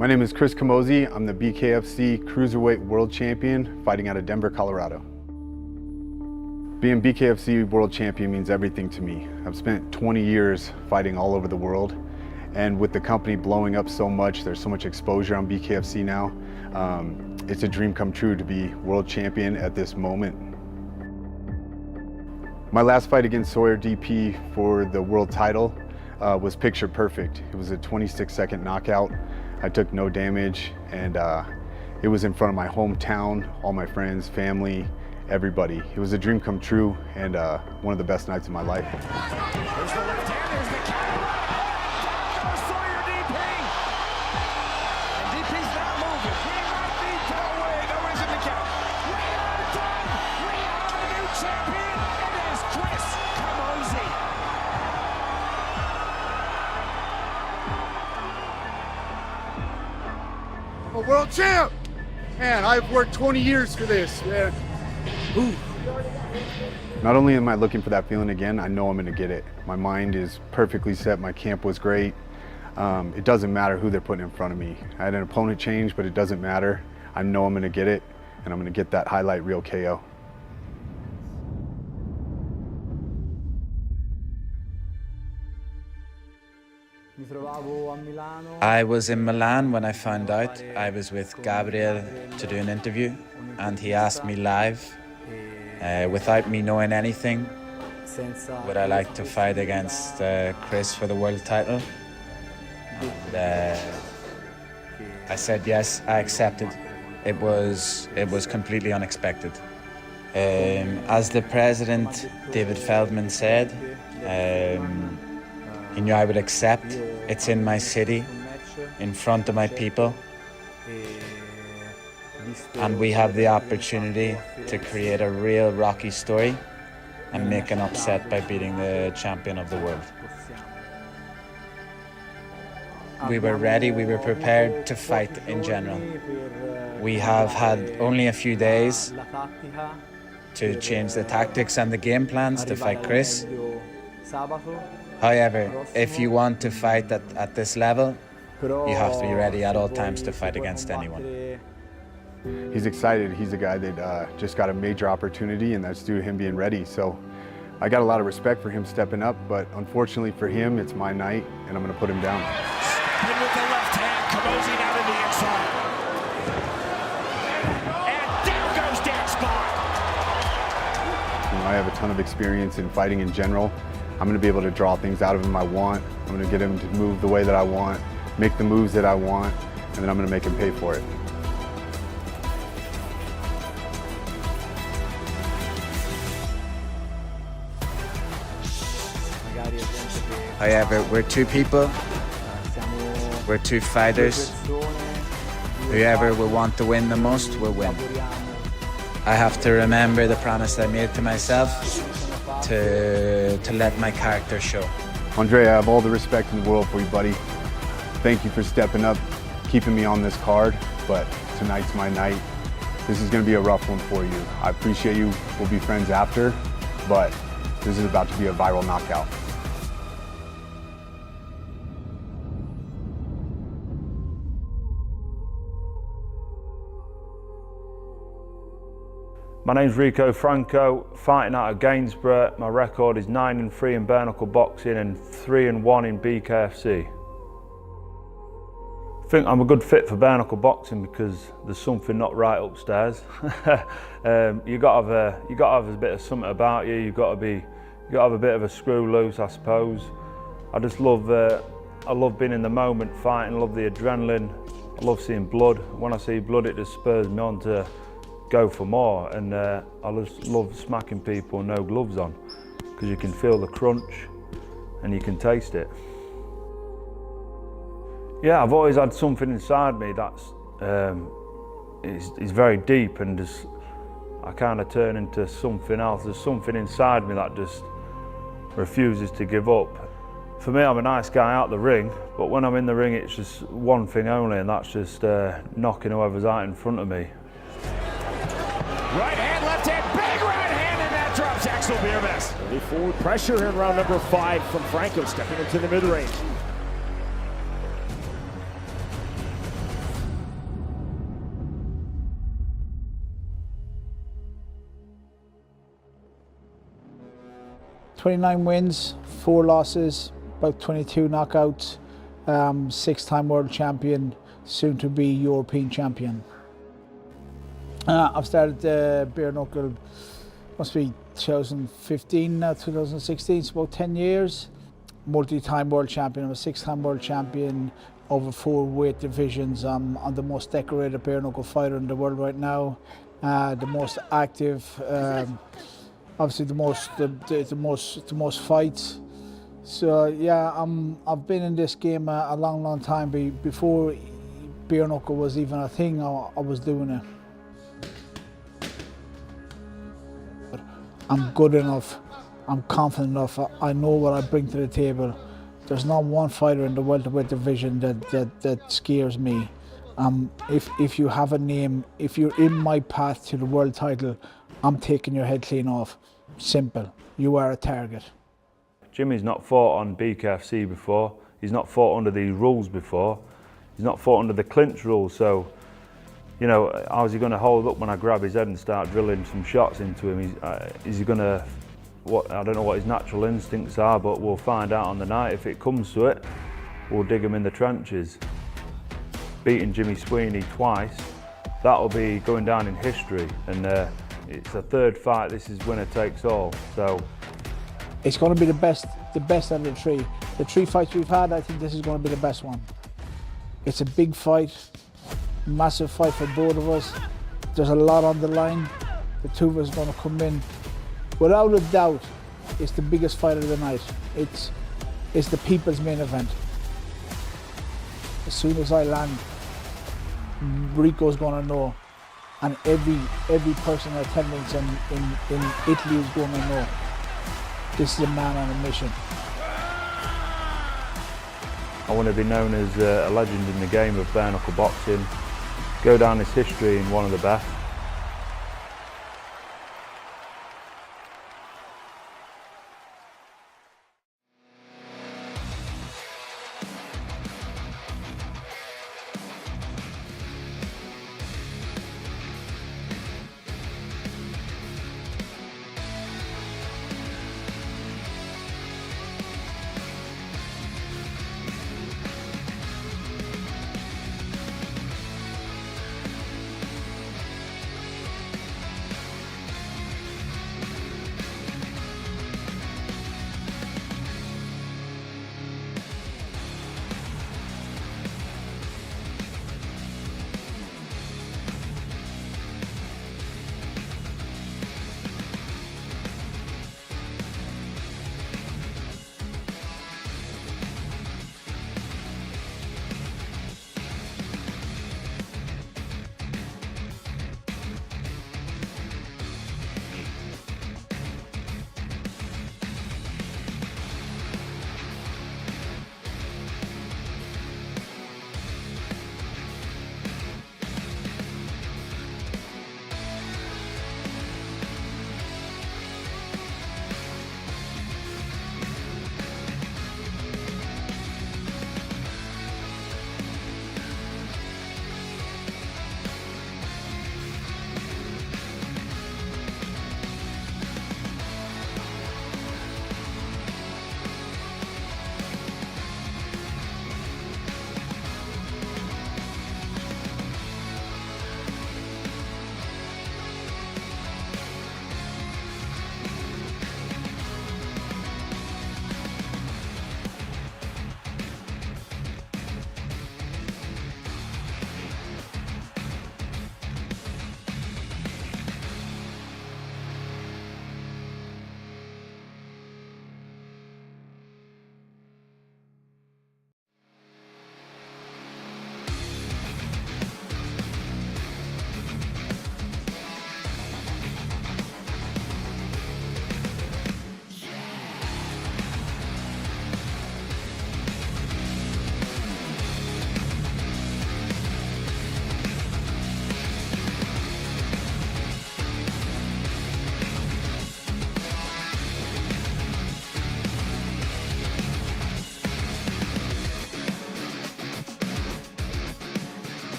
My name is Chris CAMOZZI. I'm the BKFC Cruiserweight World Champion fighting out of Denver, Colorado. Being BKFC World Champion means everything to me. I've spent 20 years fighting all over the world, and with the company blowing up so much, there's so much exposure on BKFC now. It's a dream come true to be World Champion at this moment. My last fight against Sawyer DP for the world title was picture perfect. It was a 26-second knockout. I took no damage, and it was in front of my hometown, all my friends, family, everybody. It was a dream come true, and one of the best nights of my life. There's the left hand, there's the counter. Down goes Sawyer DP. And DP's not moving. He might be away. No reason to count. We are done. We have a new champion. It is Chris CAMOZZI. A world champ! Man, I've worked 20 years for this, man. Ooh. Not only am I looking for that feeling again, I know I'm going to get it. My mind is perfectly set. My camp was great. It doesn't matter who they're putting in front of me. I had an opponent change, but it doesn't matter. I know I'm gonna get it, and I'm gonna get that highlight reel KO. I was in Milan when I found out. I was with Gabriel to do an interview, and he asked me live, without me knowing anything, would I like to fight against Chris for the world title? And, I said yes, I accepted. It was completely unexpected. As the president, David Feldman, said, he knew I would accept. It's in my city, in front of my people. And we have the opportunity to create a real Rocky story and make an upset by beating the champion of the world. We were ready, we were prepared to fight in general. We have had only a few days to change the tactics and the game plans to fight Chris. However, if you want to fight at this level, you have to be ready at all times to fight against anyone. He's excited. He's a guy that just got a major opportunity, and that's due to him being ready. So I got a lot of respect for him stepping up, but unfortunately for him, it's my night, and I'm going to put him down. In with the left hand, CAMOZZI down to the inside. And down goes Dan Spot. You know, I have a ton of experience in fighting in general. I'm going to be able to draw things out of him I want. I'm going to get him to move the way that I want, make the moves that I want, and then I'm going to make him pay for it. However, we're two people, we're two fighters. Whoever will want to win the most will win. I have to remember the promise I made to myself to let my character show. Andre, I have all the respect in the world for you, buddy. Thank you for stepping up, keeping me on this card, but tonight's my night. This is going to be a rough one for you. I appreciate you. We'll be friends after, but this is about to be a viral knockout. My name's Rico Franco, fighting out of Gainsborough. My record is 9-3 in bare knuckle boxing and 3-1 in BKFC. I think I'm a good fit for bare knuckle boxing because there's something not right upstairs. You got to have a bit of something about you. You got to have a bit of a screw loose, I suppose. I just love I love being in the moment, fighting. I love the adrenaline. I love seeing blood. When I see blood, it just spurs me on to go for more, and I just love smacking people with no gloves on because you can feel the crunch and you can taste it. Yeah, I've always had something inside me that's is very deep, and just I kind of turn into something else. There's something inside me that just refuses to give up. For me, I'm a nice guy out the ring, but when I'm in the ring, it's just one thing only, and that's just knocking whoever's out in front of me. Right hand, left hand, big right hand, and that drops Axel Biermes. Early forward pressure in round number 5 from Franco, stepping into the mid-range. "29 wins, 4 losses, about 22 knockouts, 6-time world champion, soon to be European champion. I've started bare knuckle, must be 2015 now, 2016, it's about 10 years. Multi-time world champion, I'm a 6-time world champion, over 4 weight divisions. I'm the most decorated bare knuckle fighter in the world right now, the most active, obviously the most fights. So yeah, I've been in this game a long time. Before bare knuckle was even a thing, I was doing it. I'm good enough, I'm confident enough, I know what I bring to the table. There's not one fighter in the welterweight division that scares me. If you have a name, if you're in my path to the world title, I'm taking your head clean off. Simple, you are a target. Jimmy's not fought on BKFC before, he's not fought under these rules before, he's not fought under the clinch rules, so you know, how's he going to hold up when I grab his head and start drilling some shots into him? Is he going to, I don't know what his natural instincts are, but we'll find out on the night. If it comes to it, we'll dig him in the trenches. Beating Jimmy Sweeney twice, that'll be going down in history, and it's a third fight. This is winner takes all. So it's going to be the best out of the three. The three fights we've had, I think this is going to be the best one. It's a big fight, massive fight for both of us. There's a lot on the line. The two of us are going to come in. Without a doubt, it's the biggest fight of the night. It's the people's main event. As soon as I land, Rico's going to know, and every person in attendance in Italy is going to know. This is a man on a mission. I want to be known as a legend in the game of bare knuckle boxing, go down as history in one of the best.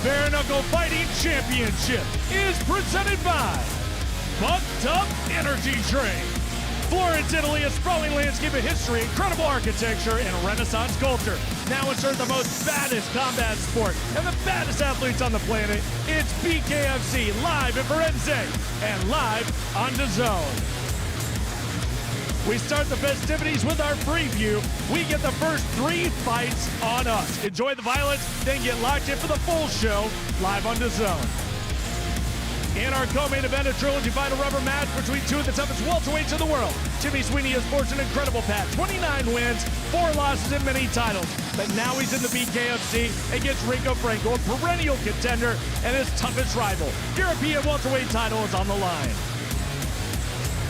Bare Knuckle Fighting Championship is presented by Bucked Up Energy Drink. Florence, Italy, a sprawling landscape of history, incredible architecture, and a Renaissance culture. Now insert the most baddest combat sport and the baddest athletes on the planet. It's BKFC live in Firenze and live on DAZN. We start the festivities with our preview. We get the first 3 fights on us. Enjoy the violence, then get locked in for the full show live on DAZN. In our co-main event, a trilogy fight, a rubber match between 2 of the toughest welterweights in the world. Jimmy SWEENEY has forged an incredible path. 29 wins, 4 losses, and many titles. But now he's in the BKFC against FRANCO, a perennial contender and his toughest rival. European welterweight title is on the line.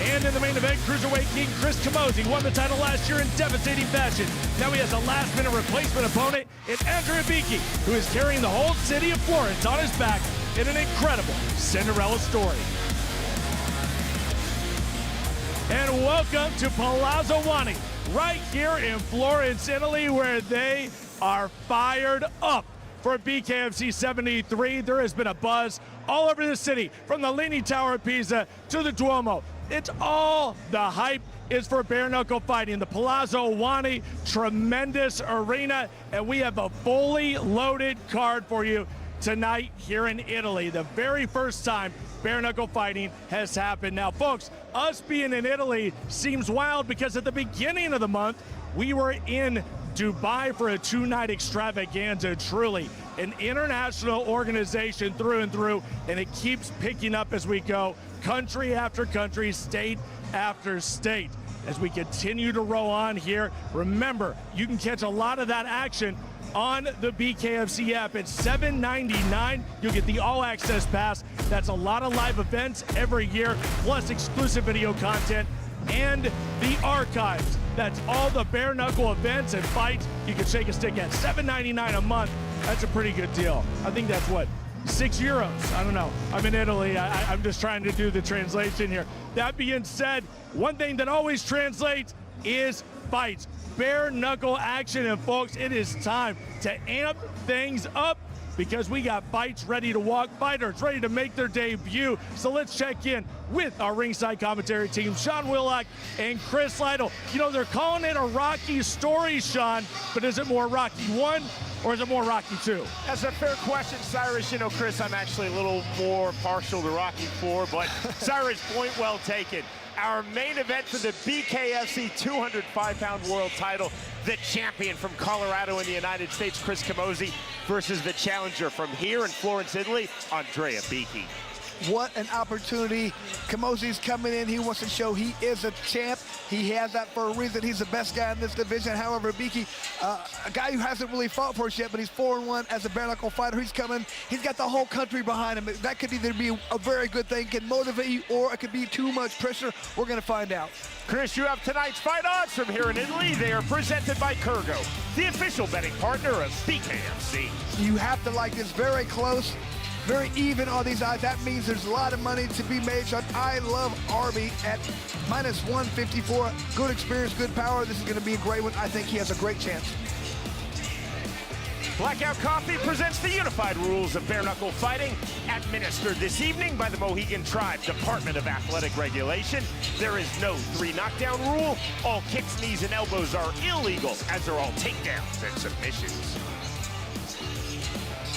And in the main event, Cruiserweight King CAMOZZI won the title last year in devastating fashion. Now he has a last-minute replacement opponent in BICCHI, who is carrying the whole city of Florence on his back in an incredible Cinderella story. And welcome to Palazzo Wani, right here in Florence, Italy, where they are fired up for BKFC 73. There has been a buzz all over the city, from the Leaning Tower of Pisa to the Duomo. It's all the hype is for bare knuckle fighting. The Palazzo Wani, tremendous arena, and we have a fully loaded card for you tonight here in Italy. The very first time bare knuckle fighting has happened. Now, folks, us being in Italy seems wild because at the beginning of the month, we were in Dubai for a 2-night extravaganza. Truly an international organization through and through, and it keeps picking up as we go, country after country, state after state. As we continue to roll on here, remember, you can catch a lot of that action on the BKFC app. It's $7.99. You'll get the all-access pass. That's a lot of live events every year, plus exclusive video content and the archives. That's all the bare knuckle events and fights you can shake a stick at. $7.99 a month. That's a pretty good deal. I think that's what, €6? I don't know. I'm in Italy. I'm just trying to do the translation here. That being said, one thing that always translates is fights. Bare knuckle action, and folks, it is time to amp things up because we got fights ready to walk, fighters ready to make their debut. So let's check in with our ringside commentary team, Sean Willock and Chris Lytle. You know, they're calling it a Rocky story, Sean, but is it more Rocky 1 or is it more Rocky 2? That's a fair question, Cyrus. You know, Chris, I'm actually a little more partial to Rocky 4, but Cyrus, point well taken. Our main event for the BKFC 205-pound world title, the champion from Colorado in the United States, CAMOZZI, versus the challenger from here in Florence, Italy, Andrea BICCHI. What an opportunity. CAMOZZI's coming in. He wants to show he is a champ. He has that for a reason. He's the best guy in this division. However, BICCHI, a guy who hasn't really fought for us yet, but he's 4-1 as a bare knuckle fighter. He's coming. He's got the whole country behind him. That could either be a very good thing, can motivate you, or it could be too much pressure. We're going to find out. Chris, you have tonight's fight odds from here in Italy. They are presented by Kurgo, the official betting partner of BKFC. You have to like this. Very close. Very even on these odds. That means there's a lot of money to be made. So I love Arby at -154. Good experience, good power. This is going to be a great one. I think he has a great chance. Blackout Coffee presents the unified rules of bare knuckle fighting, administered this evening by the Mohegan Tribe Department of Athletic Regulation. There is no 3 knockdown rule. All kicks, knees, and elbows are illegal, as are all takedowns and submissions.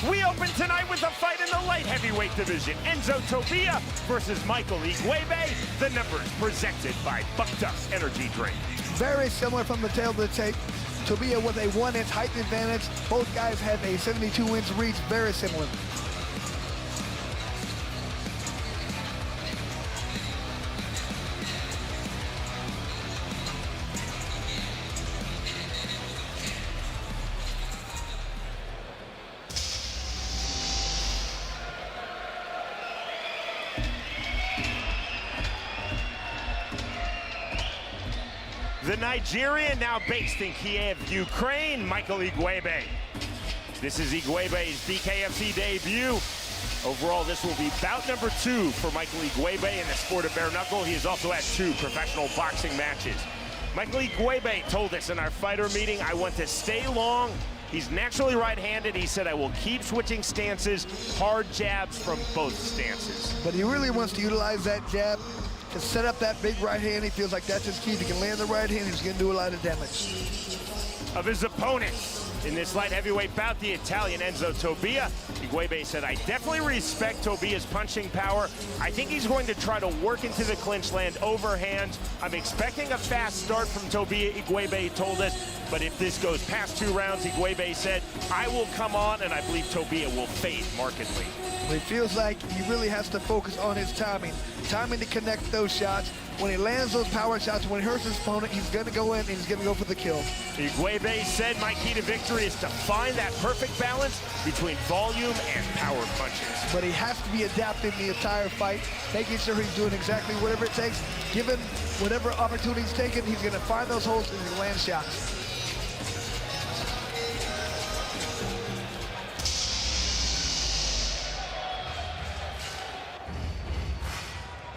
We open tonight with a fight in the light heavyweight division. Enzo TOBBIA versus Michael Iguebe. The numbers presented by Bucked Up Energy Drink. Very similar from the tail to the tape. TOBBIA with a 1-inch height advantage. Both guys have a 72-inch reach. Very similar. The Nigerian, now based in Kiev, Ukraine, Michael Iguebe. This is Iguebe's BKFC debut. Overall, this will be bout number 2 for Michael Iguebe in the sport of bare knuckle. He has also had 2 professional boxing matches. Michael Iguebe told us in our fighter meeting, I want to stay long He's naturally right-handed. He said, I will keep switching stances, hard jabs from both stances. But he really wants to utilize that jab to set up that big right hand. He feels like that's his key. If he can land the right hand, he's going to do a lot of damage. Of his opponents in this light heavyweight bout, the Italian Enzo Tobbia. Iguebe said, I definitely respect Tobbia's punching power. I think he's going to try to work into the clinch, land overhands. I'm expecting a fast start from Tobbia, Iguebe told us. But if this goes past 2 rounds, Iguebe said, I will come on, and I believe Tobbia will fade markedly. Well, it feels like he really has to focus on his timing to connect those shots. When he lands those power shots, when he hurts his opponent, he's going to go in and he's going to go for the kill. Iguebe said, my key to victory is to find that perfect balance between volume and power punches. But he has to be adapting the entire fight, making sure he's doing exactly whatever it takes. Given whatever opportunity he's taken, he's going to find those holes and he's land shots.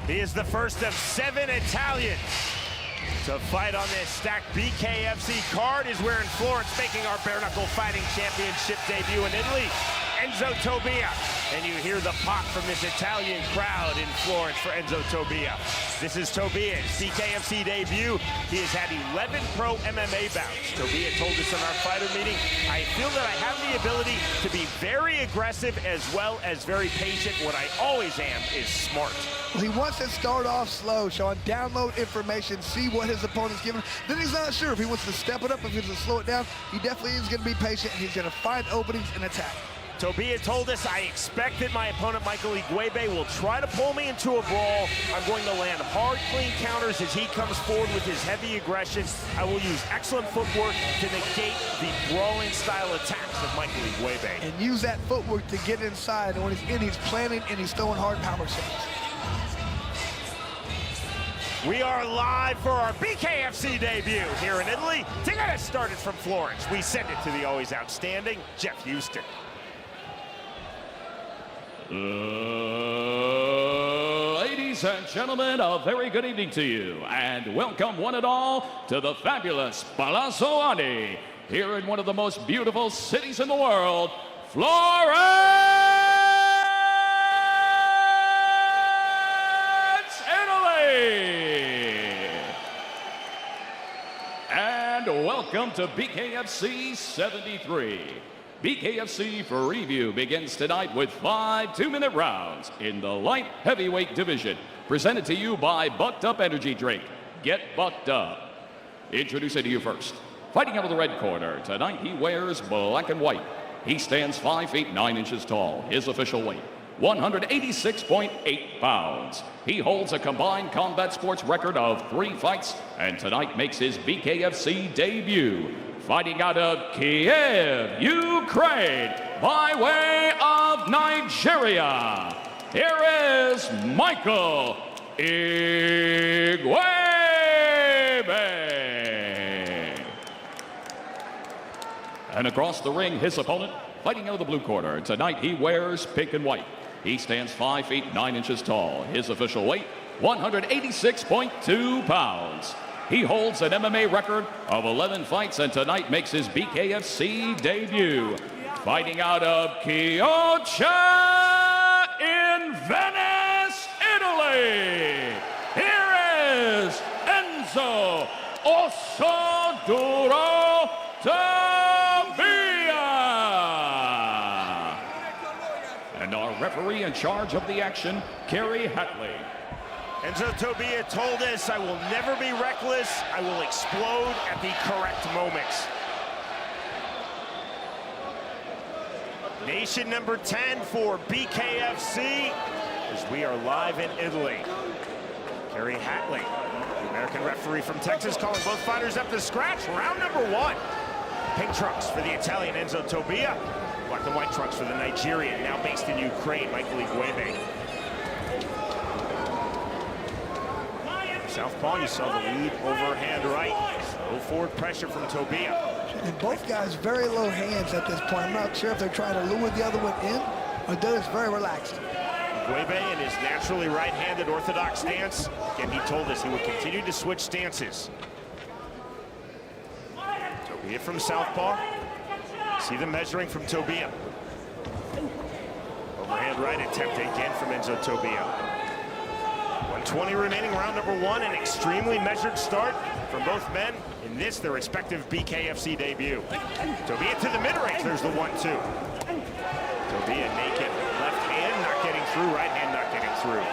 He is the first of 7 Italians to fight on this stacked BKFC card. Is we're in Florence, making our bare knuckle fighting championship debut in Italy, Enzo Tobbia. And you hear the pop from this Italian crowd in Florence for Enzo Tobbia. This is Tobbia's BKFC debut. He has had 11 pro MMA bouts. Tobbia told us in our fighter meeting, I feel that I have the ability to be very aggressive as well as very patient. What I always am is smart. Well, he wants to start off slow, Sean. Download information, see what his opponent's giving. Then he's not sure if he wants to step it up, if he wants to slow it down. He definitely is going to be patient, and he's going to find openings and attack. Tobbia told us, I expect that my opponent, Michael Iguebe, will try to pull me into a brawl. I'm going to land hard, clean counters as he comes forward with his heavy aggression. I will use excellent footwork to negate the brawling style attacks of Michael Iguebe. And use that footwork to get inside. And when he's in, he's planning and he's throwing hard power shots. We are live for our BKFC debut here in Italy. To get us started from Florence, we send it to the always outstanding Jeff Houston. Ladies and gentlemen, a very good evening to you, and welcome one and all to the fabulous Palazzo Ani, here in one of the most beautiful cities in the world, Florence, Italy! And welcome to BKFC 73. BKFC for review begins tonight with 5 2-minute rounds in the light heavyweight division. Presented to you by Bucked Up Energy Drink. Get bucked up. Introducing to you first. Fighting out of the red corner, tonight he wears black and white. He stands 5 feet 9 inches tall. His official weight, 186.8 pounds. He holds a combined combat sports record of 3 fights, and tonight makes his BKFC debut. Fighting out of Kiev, Ukraine, by way of Nigeria, here is Michael Iguebe. And across the ring, his opponent, fighting out of the blue corner. Tonight he wears pink and white. He stands 5 feet 9 inches tall. His official weight, 186.2 pounds. He holds an MMA record of 11 fights, and tonight makes his BKFC debut. Fighting out of Chioggia in Venice, Italy, here is Enzo Osso-Duro Tobbia. And our referee in charge of the action, Kerry Hatley. Enzo Tobbia told us, I will never be reckless. I will explode at the correct moments. Nation number 10 for BKFC, as we are live in Italy. Kerry Hatley, the American referee from Texas, calling both fighters up to scratch. Round number 1. Pink trunks for the Italian Enzo Tobbia. Black and white trunks for the Nigerian, now based in Ukraine, Michael Iguebe. Southpaw, you saw the lead overhand right. Low forward pressure from Tobbia. And both guys very low hands at this point. I'm not sure if they're trying to lure the other one in or they're just very relaxed. Iguebe in his naturally right-handed orthodox stance. Again, he told us he would continue to switch stances. Tobbia from Southpaw. See the measuring from Tobbia. Overhand right attempt again from Enzo Tobbia. 120 remaining, round number 1. An extremely measured start from both men in this, their respective BKFC debut. Tobbia to the mid-range. There's the 1-2. Tobbia naked. Left hand not getting through. Right hand not getting through.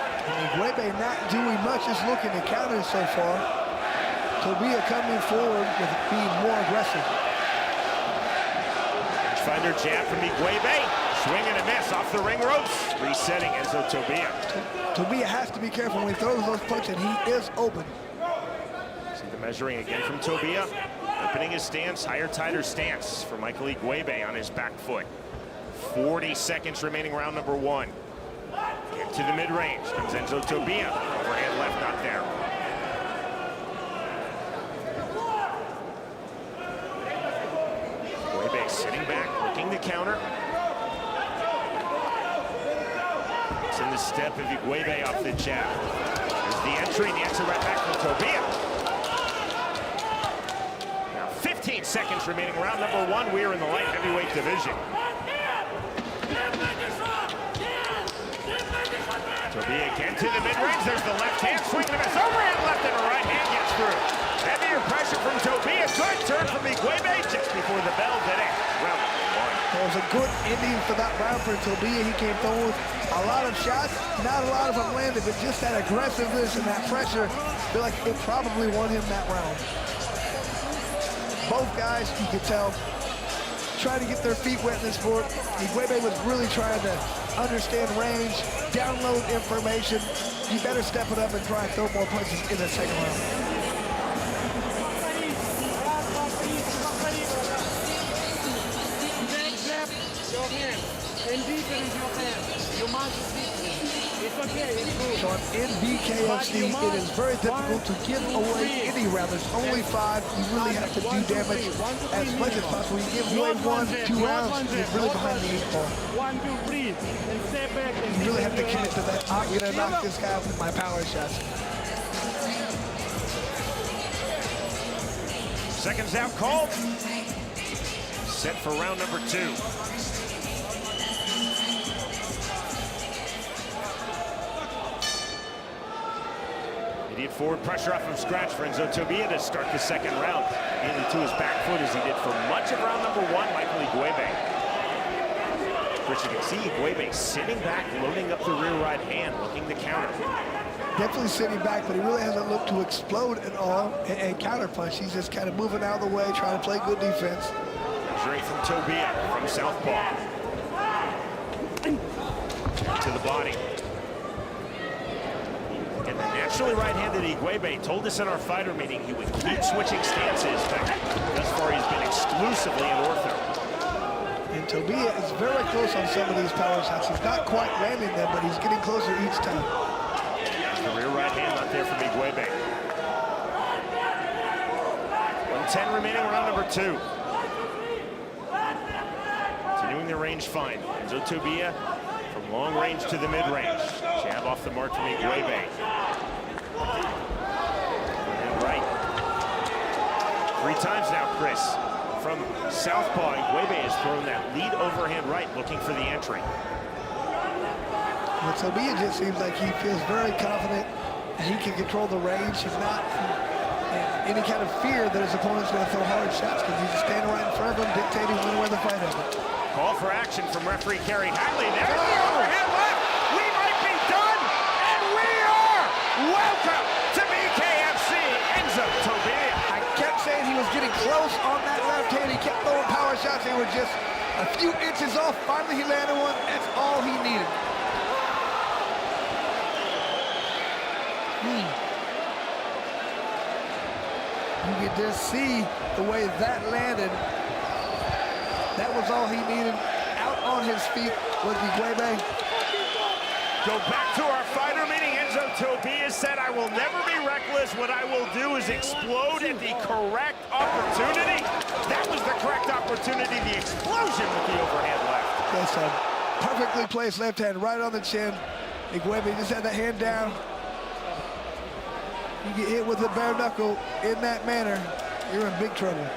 Iguebe not doing much, just looking to counter so far. Tobbia coming forward with being more aggressive. Finder jab from Iguebe. Swing and a miss off the ring ropes. Resetting Enzo Tobbia. Tobbia has to be careful when he throws those punches. He is open. See the measuring again from Tobbia. Opening his stance, higher, tighter stance for Michael Iguebe on his back foot. 40 seconds remaining, round number 1. Into the mid-range comes Enzo Tobbia. Overhand left, not there. Iguebe sitting back, looking to counter. It's in the step of Iguebe off the jab. There's the entry, the answer right back from Tobbia. Now 15 seconds remaining, round number 1. We are in the light heavyweight division. Tobbia again to the mid-range. There's the left hand, swing and a miss. Overhand left and a right hand gets through. Heavier pressure from Tobbia. Good turn from Iguebe just before the bell did it. Round number 1. It was a good ending for that round for Tobbia. He came forward. A lot of shots, not a lot of them landed, but just that aggressiveness and that pressure, I feel like it probably won him that round. Both guys, you could tell, trying to get their feet wet in this sport. Iguebe was really trying to understand range, download information. You better step it up and try and throw more punches in the second round. So in BKFC, it is very difficult to give away any round. There's only 5. You really have to do damage as much as possible. You give away 1, 2 rounds, you're really behind the 8 ball. 1, 2, 3, and step back. You really have to commit to that. I'm gonna knock this guy with my power shots. Seconds out called. Set for round number 2. Immediate forward pressure off from scratch for Enzo Tobbia to start the second round. Nearly to his back foot as he did for much of round number 1, Michael Iguebe. Which you can see Iguebe sitting back, loading up the rear right hand, looking to counter. Definitely sitting back, but he really hasn't looked to explode at all and counter punch. He's just kind of moving out of the way, trying to play good defense. Straight from Tobbia, from southpaw. To the body. And the naturally right-handed Iguebe told us in our fighter meeting he would keep switching stances. Thus far, he's been exclusively in ortho. And Tobbia is very close on some of these power shots. He's not quite landing them, but he's getting closer each time. The rear right hand not there from Iguebe. 110 remaining, round number 2. Continuing the range fine. Enzo Tobbia from long range to the mid-range. Jab off the mark from Iguebe. And right. 3 times now, Chris. From southpaw, Iguebe has thrown that lead overhand right, looking for the entry. Well, Tobbia just seems like he feels very confident and he can control the range. He's not in any kind of fear that his opponent's going to throw hard shots because he's standing right in front of him, dictating when and where the fight is. Call for action from referee Kerry Hadley. There's the overhand left. We might be done, and we are. Welcome to BKFC, Enzo Tobbia. I kept saying he was getting close on that left hand. He kept throwing power shots. They were just a few inches off. Finally, he landed one. That's all he needed. You could just see the way that landed. That was all he needed. Out on his feet was Iguebe. Go back to our fighter meeting. Enzo Tobbia said, I will never be reckless. What I will do is explode at the correct opportunity. That was the correct opportunity, the explosion with the overhand left. That's a perfectly placed left hand right on the chin. Iguebe just had that hand down. You get hit with a bare knuckle in that manner, you're in big trouble.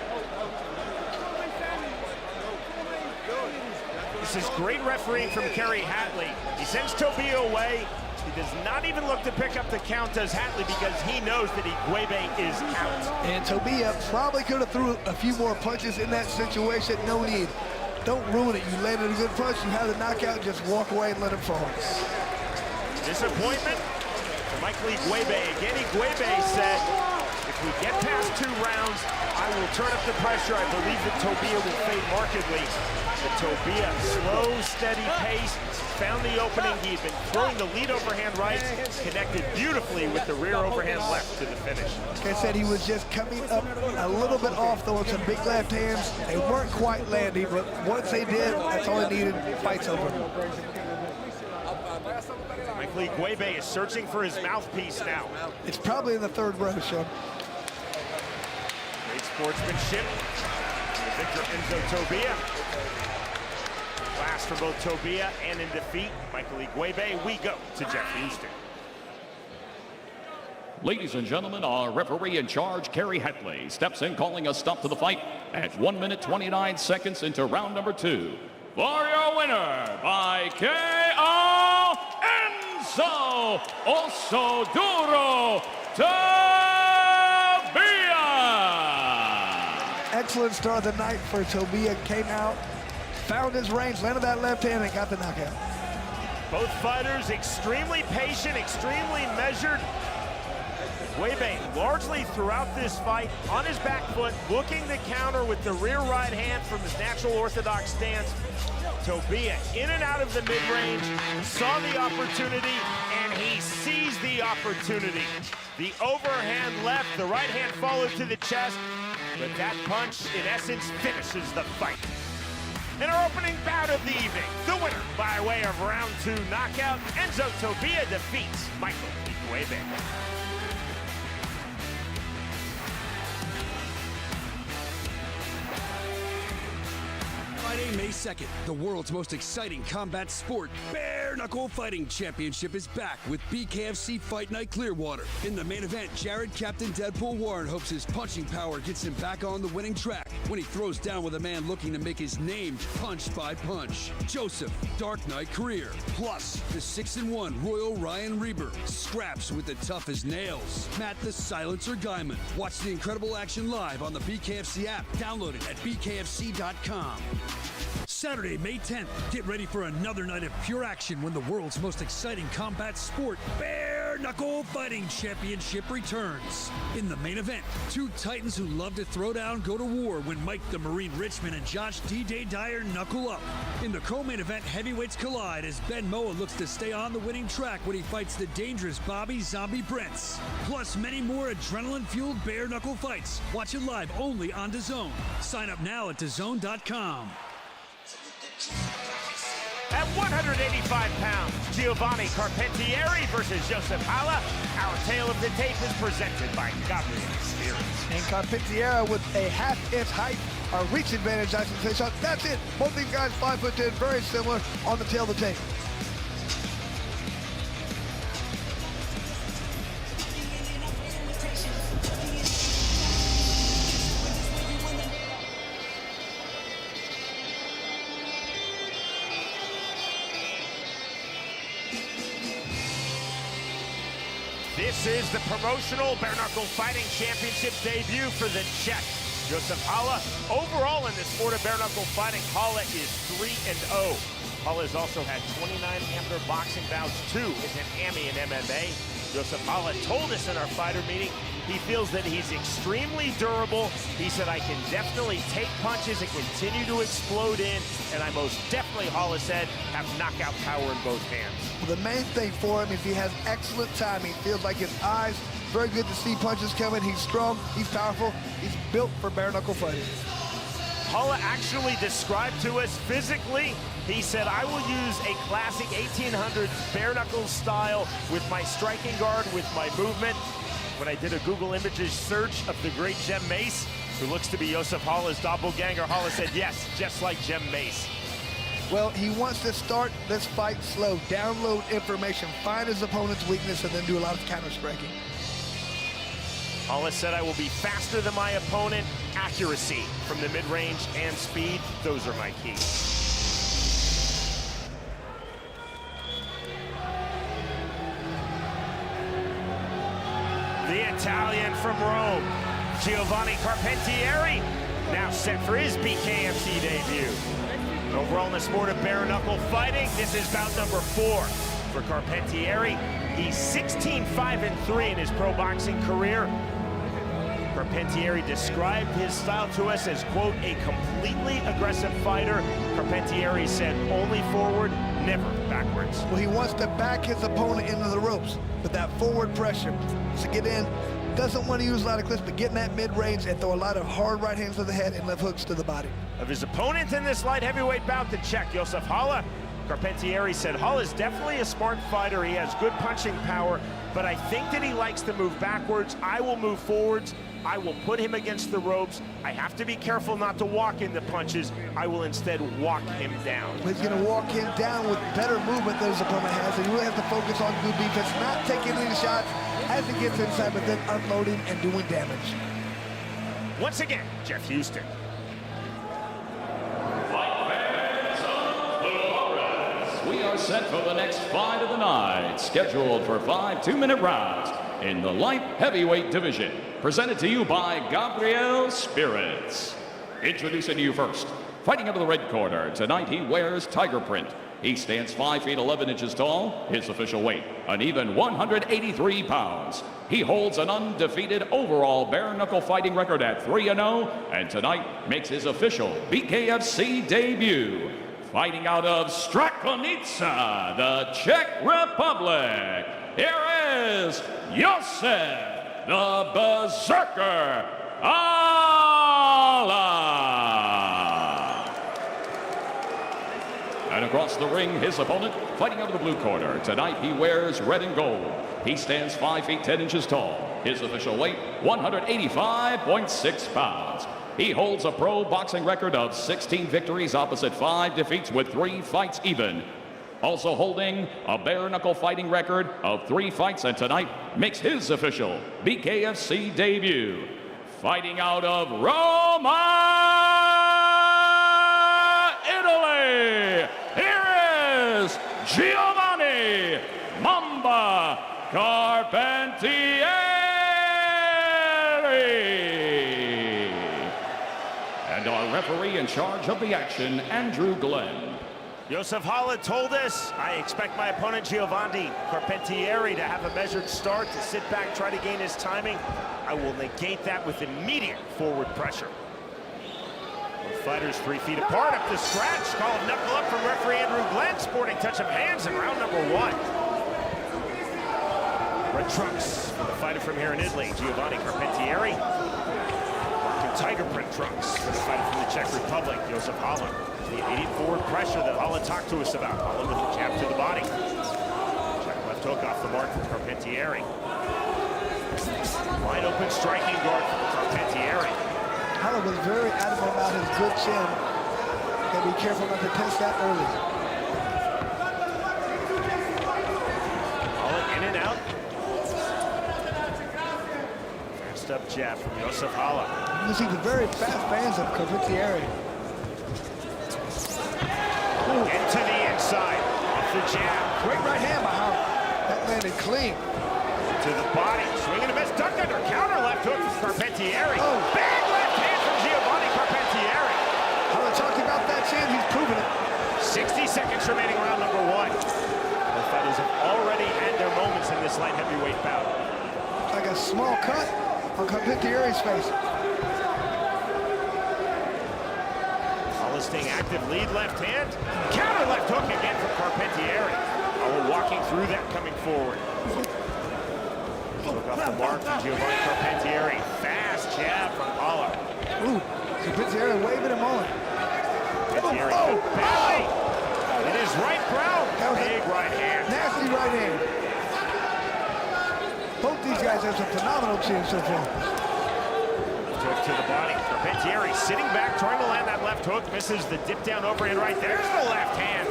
This is great refereeing from Kerry Hatley. He sends Tobbia away. He does not even look to pick up the count, does Hatley, because he knows that Iguebe is out. And Tobbia probably could have threw a few more punches in that situation. No need. Don't ruin it. You landed a good punch, you have the knockout, just walk away and let him fall. Disappointment for Michael Iguebe. Again, Iguebe said, if we get past 2 rounds, I will turn up the pressure. I believe that Tobbia will fade markedly. But Tobbia, slow, steady pace, found the opening. He had been throwing the lead overhand right, connected beautifully with the rear overhand left to the finish. Like I said, he was just coming up a little bit off, throwing some big left hands. They weren't quite landing, but once they did, that's all they needed. Fight's over. Michael Iguebe is searching for his mouthpiece now. It's probably in the 3rd row, Sean. Great sportsmanship. Victor Enzo Tobbia. Class for both Tobbia and in defeat, Michael Iguebe. We go to Jeff Houston. Ladies and gentlemen, our referee in charge, Kerry Hatley, steps in calling a stop to the fight at 1 minute 29 seconds into round number 2. For your winner by KO, Enzo Oso Duro Tobbia. Excellent start of the night for Tobbia. Came out, found his range, landed that left hand, and got the knockout. Both fighters extremely patient, extremely measured. Iguebe largely throughout this fight on his back foot, looking to counter with the rear right hand from his natural orthodox stance. Tobbia in and out of the mid-range, saw the opportunity, and he seized the opportunity. The overhand left, the right hand followed to the chest, but that punch, in essence, finishes the fight. In our opening bout of the evening, the winner by way of round 2 knockout, Enzo Tobbia defeats Michael Iguebe. Friday, May 2nd, the world's most exciting combat sport, Bare Knuckle Fighting Championship, is back with BKFC Fight Night Clearwater. In the main event, Jared Captain Deadpool Warren hopes his punching power gets him back on the winning track when he throws down with a man looking to make his name punch by punch. Joseph, Dark Knight Career, plus the 6-1 Royal Ryan Reber scraps with the tough as nails. Matt the Silencer Guyman. Watch the incredible action live on the BKFC app. Download it at bkfc.com. Saturday, May 10th, get ready for another night of pure action when the world's most exciting combat sport, Bare Knuckle Fighting Championship, returns. In the main event, 2 titans who love to throw down go to war when Mike the Marine Richmond and Josh D-Day Dyer knuckle up. In the co-main event, heavyweights collide as Ben Moa looks to stay on the winning track when he fights the dangerous Bobby Zombie Brents. Plus many more adrenaline-fueled bare knuckle fights. Watch it live only on DAZN. Sign up now at DAZN.com. At 185 pounds, Giovanni Carpentieri versus Joseph Hala. Our tale of the tape is presented by Gabriel Spears. And Carpentieri with a half-inch height, or reach advantage, I should say. So that's it. Both these guys 5'10", very similar on the tail of the tape. This is the promotional Bare Knuckle Fighting Championship debut for the Czech, Joseph Hala. Overall in the sport of bare knuckle fighting, Hala is 3-0. Hala has also had 29 amateur boxing bouts, 2 as an AMI in MMA. Joseph Hala told us in our fighter meeting he feels that he's extremely durable. He said, I can definitely take punches and continue to explode in, and I most definitely, Hala said, have knockout power in both hands. Well, the main thing for him is he has excellent timing. Feels like his eyes, very good to see punches coming. He's strong, he's powerful, he's built for bare knuckle fighting. Hala actually described to us physically, he said, I will use a classic 1800s bare knuckle style with my striking guard, with my movement. When I did a Google Images search of the great Jem Mace, who looks to be Joseph Hala's doppelganger, Hala said, yes, just like Jem Mace. Well, he wants to start this fight slow, download information, find his opponent's weakness, and then do a lot of counter striking. Hala said, I will be faster than my opponent. Accuracy from the mid-range and speed, those are my keys. Italian from Rome, Giovanni Carpentieri, now set for his BKFC debut. Overall in the sport of bare knuckle fighting, this is bout number 4 for Carpentieri. He's 16-5-3 in his pro boxing career. Carpentieri described his style to us as, quote, a completely aggressive fighter. Carpentieri said only forward, never backwards. Well, he wants to back his opponent into the ropes with that forward pressure to get in. Doesn't want to use a lot of clips, but get in that mid-range and throw a lot of hard right hands to the head and left hooks to the body. Of his opponent in this light heavyweight bout to check, Josef Hala, Carpentieri said Hala is definitely a smart fighter. He has good punching power, but I think that he likes to move backwards. I will move forwards. I will put him against the ropes. I have to be careful not to walk into punches. I will instead walk him down. He's going to walk him down with better movement than his opponent has, and you really have to focus on good defense, not taking any shots as he gets inside, but then unloading and doing damage. Once again, Jeff Houston. We are set for the next fight of the night, scheduled for 5 2-minute rounds in the light heavyweight division. Presented to you by Gabriel Spirits. Introducing you first, fighting out of the red corner. Tonight he wears tiger print. He stands 5 feet 11 inches tall. His official weight, an even 183 pounds. He holds an undefeated overall bare knuckle fighting record at 3-0, and tonight makes his official BKFC debut. Fighting out of Strakonica, the Czech Republic, here is Josef the Berserker Hala. And across the ring, his opponent, fighting out of the blue corner. Tonight he wears red and gold. He stands 5 feet 10 inches tall. His official weight, 185.6 pounds. He holds a pro boxing record of 16 victories opposite 5 defeats with 3 fights even. Also holding a bare knuckle fighting record of 3 fights, and tonight makes his official BKFC debut. Fighting out of Roma, Italy, here is Giovanni Mamba Carpentieri. And our referee in charge of the action, Andrew Glenn. Josef Hala told us, I expect my opponent Giovanni Carpentieri to have a measured start, to sit back, try to gain his timing. I will negate that with immediate forward pressure. Both fighters 3 feet apart, up to scratch. Call of knuckle up from referee Andrew Glenn, sporting touch of hands in round number 1. Red trunks for the fighter from here in Italy, Giovanni Carpentieri. Rocking tiger print trunks for the fighter from the Czech Republic, Josef Hala. The immediate forward pressure that Hala talked to us about. Hala with the jab to the body. Check left hook off the mark from Carpentieri. Wide open striking guard from Carpentieri. Hala was very adamant about his good chin. Gotta be careful not to test that early. Hala in and out. Fast up jab from Josef Hala. You see the very fast hands of Carpentieri. Into the inside, off the jab. Great right hand by Hala. That landed clean. To the body, swinging a miss, duck under, counter left hook from Carpentieri. Oh. Big left hand from Giovanni Carpentieri. Hala talked about that chin, he's proven it. 60 seconds remaining round number 1. Both fighters have already had their moments in this light heavyweight bout. Like a small cut on Carpentieri's face. Staying active, lead left hand, counter left hook again from Carpentieri. Hala walking through that, coming forward. Took off the mark from Giovanni Carpentieri. Fast jab from Hala. Ooh, Carpentieri waving him on. Carpentieri belly. In his right brow, big right hand. Nasty right hand. Both these guys have some phenomenal chins so far. Took to the body. Carpentieri sitting back, trying to land that left hook. Misses the dip down overhand right. There's the left hand.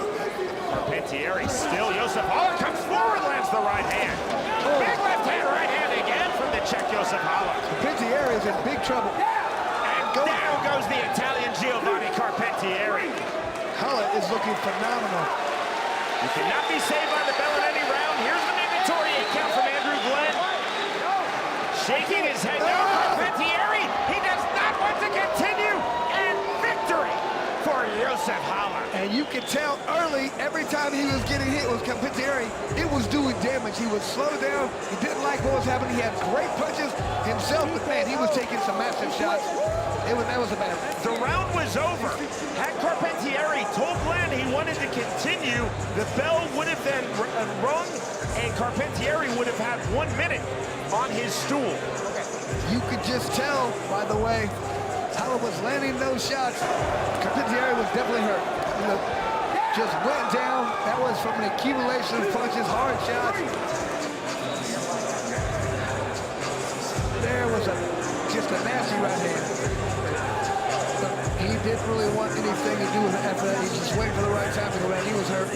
Carpentieri still. Josef Hala comes forward, lands the right hand. Big left hand, right hand again from the Czech Josef Hala. Carpentieri is in big trouble. And down goes the Italian Giovanni Carpentieri. Hala is looking phenomenal. You cannot be saved by the bell in any round. Here's the mandatory 8 count from Andrew Glenn. shaking his head. No, Carpentieri, he does not want to continue, and victory for Josef Hala. And you could tell early, every time he was getting hit with Carpentieri, it was doing damage. He would slow down. He didn't like what was happening. He had great punches himself, but man, he was taking some massive shots. That was a bad one. The round was over. Had Carpentieri told Glenn he wanted to continue, the bell would have then rung, and Carpentieri would have had 1 minute on his stool. You could just tell, by the way, Hala was landing those shots. Carpentieri was definitely hurt. You know, just went down. That was from an accumulation of punches, hard shots. There was just a nasty right hand. But he didn't really want anything to do with it after that. He just waited for the right time to go back. He was hurt.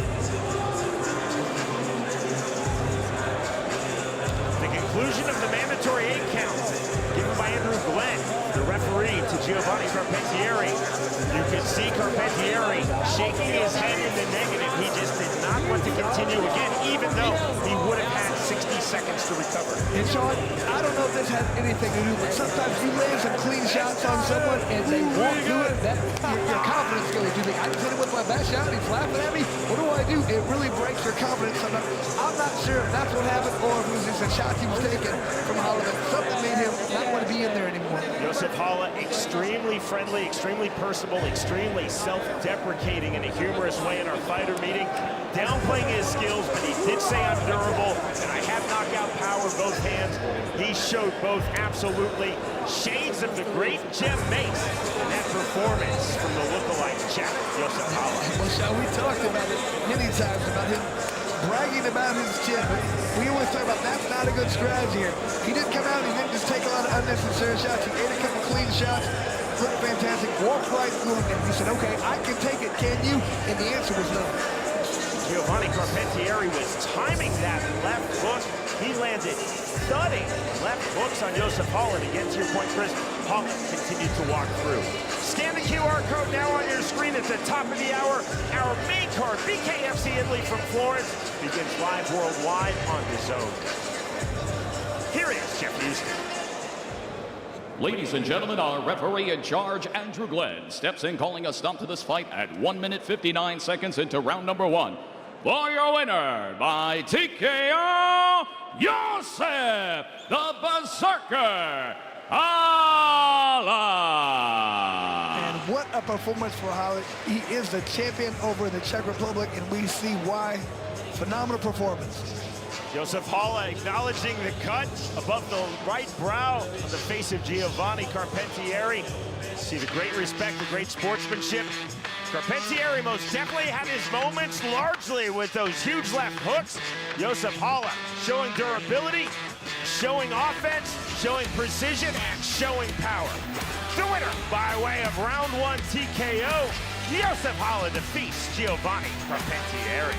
The conclusion of the mandatory 8 count given by Andrew Glenn, the referee, to Giovanni Carpentieri. You can see Carpentieri shaking his head in the negative. He just did not want to continue again, even though he would have had 60 seconds to recover. And Sean, I don't know if this has anything to do, but sometimes you land some clean shots on someone and they won't do it. That your confidence goes. You think, I just hit him with my best shot and he's laughing at me. What do I do? It really breaks your confidence sometimes. I'm not sure if that's what happened or if it was just a shot he was taking from Hala. Something made him not want to be in there anymore. Josef Hala, extremely friendly, extremely personable, extremely self-deprecating in a humorous way in our fighter meeting, downplaying his skills, but he did say I'm durable and I have knockout power, both hands. He showed both absolutely shades of the great Jim Mace in that performance from the lookalike Jack Josef Hala. Well, Sean, we talked about it many times, about him bragging about his chin, but we always talk about that's not a good strategy here. He didn't come out, he didn't just take a lot of unnecessary shots. He ate a couple clean shots, looked fantastic, walked right through him, and he said, okay, I can take it, can you? And the answer was no. Giovanni Carpentieri was timing that left hook. He landed thudding left hooks on Josef Hala. And again, to your point, Chris, Hala continued to walk through. Scan the QR code now on your screen at the top of the hour. Our main card, BKFC Italy from Florence, begins live worldwide on DAZN. Here is Jeff Houston. Ladies and gentlemen, our referee in charge, Andrew Glenn, steps in calling a stop to this fight at 1 minute 59 seconds into round number 1. For your winner by TKO, Josef the Berserker Hala. And what a performance for Hala. He is the champion over in the Czech Republic, and we see why. Phenomenal performance. Josef Hala acknowledging the cut above the right brow on the face of Giovanni Carpentieri. See the great respect, the great sportsmanship. Carpentieri most definitely had his moments, largely with those huge left hooks. Josef Hala showing durability, showing offense, showing precision, and showing power. The winner by way of round 1 TKO, Josef Hala defeats Giovanni Carpentieri.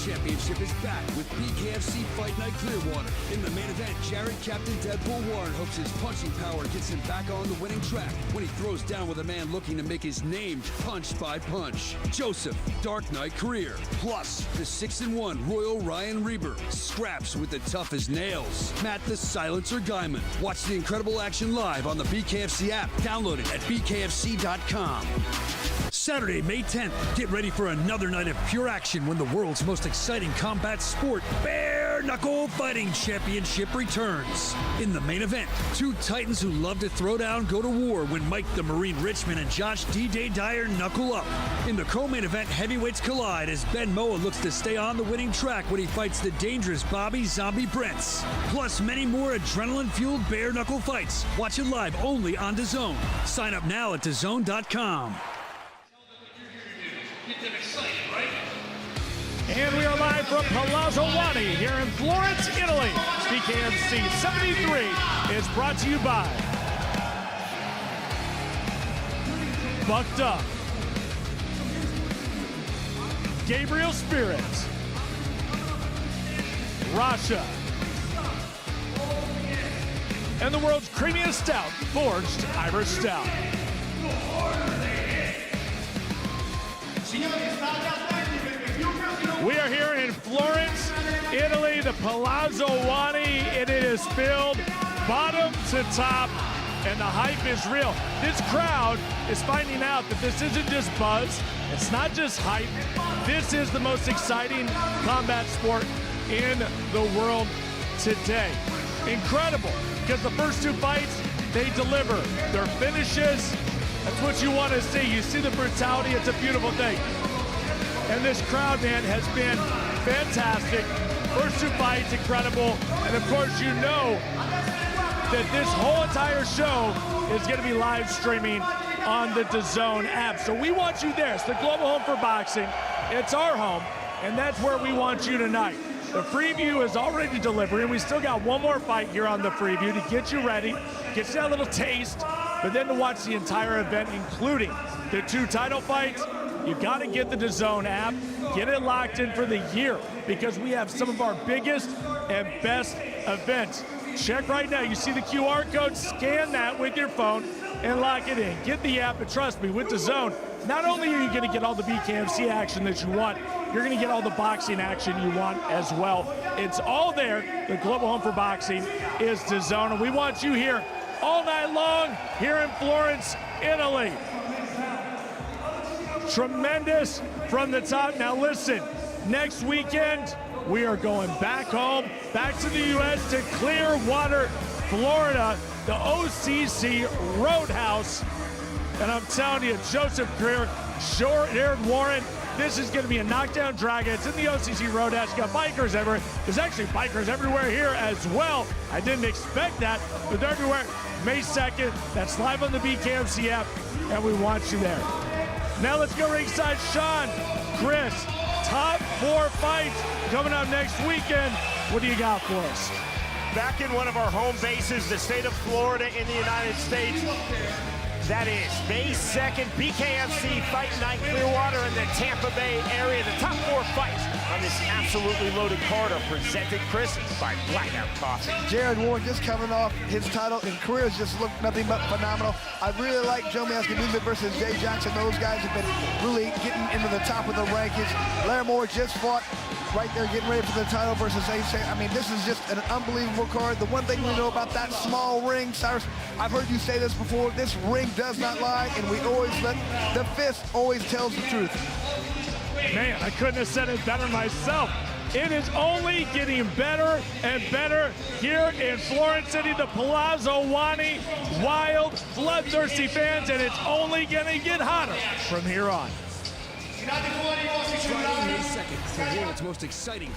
Championship is back with BKFC Fight Night Clearwater. In the main event, Jared Captain Deadpool Warren hopes his punching power gets him back on the winning track when he throws down with a man looking to make his name punch by punch. Joseph, Dark Knight Career. Plus, the 6-1 Royal Ryan Reber scraps with the tough as nails. Matt the Silencer Guyman. Watch the incredible action live on the BKFC app. Download it at bkfc.com. Saturday, May 10th, get ready for another night of pure action when the world's most exciting combat sport, Bare Knuckle Fighting Championship, returns. In the main event, two titans who love to throw down go to war when Mike the Marine Richmond and Josh D-Day Dyer knuckle up. In the co-main event, heavyweights collide as Ben Moa looks to stay on the winning track when he fights the dangerous Bobby Zombie Brents. Plus, many more adrenaline-fueled bare knuckle fights. Watch it live only on DAZN. Sign up now at DAZN.com. And we are live from Palazzo Wani here in Florence, Italy. BKFC 73 is brought to you by Bucked Up, Gabriel Spirits, Rasha, and the world's creamiest stout, Forged Irish Stout. Florence, Italy, the Palazzo Wani, and it is filled bottom to top, and the hype is real. This crowd is finding out that this isn't just buzz, it's not just hype, this is the most exciting combat sport in the world today. Incredible, because the first two fights, they deliver their finishes. That's what you want to see. You see the brutality, it's a beautiful thing. And this crowd, man, has been fantastic. First two fights, incredible. And of course, you know that this whole entire show is going to be live streaming on the DAZN app. So we want you there. It's the global home for boxing. It's our home, and that's where we want you tonight. The preview is already delivering. We still got one more fight here on the preview to get you ready, get you that little taste, but then to watch the entire event, including the two title fights. You got to get the DAZN app, get it locked in for the year, because we have some of our biggest and best events. Check right now, you see the QR code, scan that with your phone and lock it in. Get the app, and trust me, with DAZN, not only are you going to get all the BKFC action that you want, you're going to get all the boxing action you want as well. It's all there. The global home for boxing is DAZN, and we want you here all night long here in Florence, Italy. Tremendous from the top. Now listen, next weekend, we are going back home, back to the U.S. to Clearwater, Florida, the OCC Roadhouse. And I'm telling you, Joseph Greer, short-haired Warren, this is going to be a knockdown dragon. It's in the OCC Roadhouse. You got bikers everywhere. There's actually bikers everywhere here as well. I didn't expect that, but they're everywhere. May 2nd, that's live on the BKFC app, and we want you there. Now let's go ringside. Sean, Chris, top 4 fights coming up next weekend. What do you got for us? Back in one of our home bases, the state of Florida in the United States. That is May 2nd, BKFC Fight Night, Clearwater in the Tampa Bay area. The top 4 fights on this absolutely loaded card are presented, Chris, by Blackout Coffee. Jared Ward just coming off his title, and career has just looked nothing but phenomenal. I really like Joe Mascanuga versus Jay Johnson. Those guys have been really getting into the top of the rankings. Larimore just fought right there, getting ready for the title versus Ace. I mean, this is just an unbelievable card. The one thing we know about that small ring, Cyrus, I've heard you say this before, this ring does not lie, and we always let the fist always tells the truth. Man, I couldn't have said it better myself. It is only getting better and better here in Florence City, the Palazzo Wani, wild, bloodthirsty fans, and it's only gonna get hotter from here on. Friday, May 2nd, the world's most exciting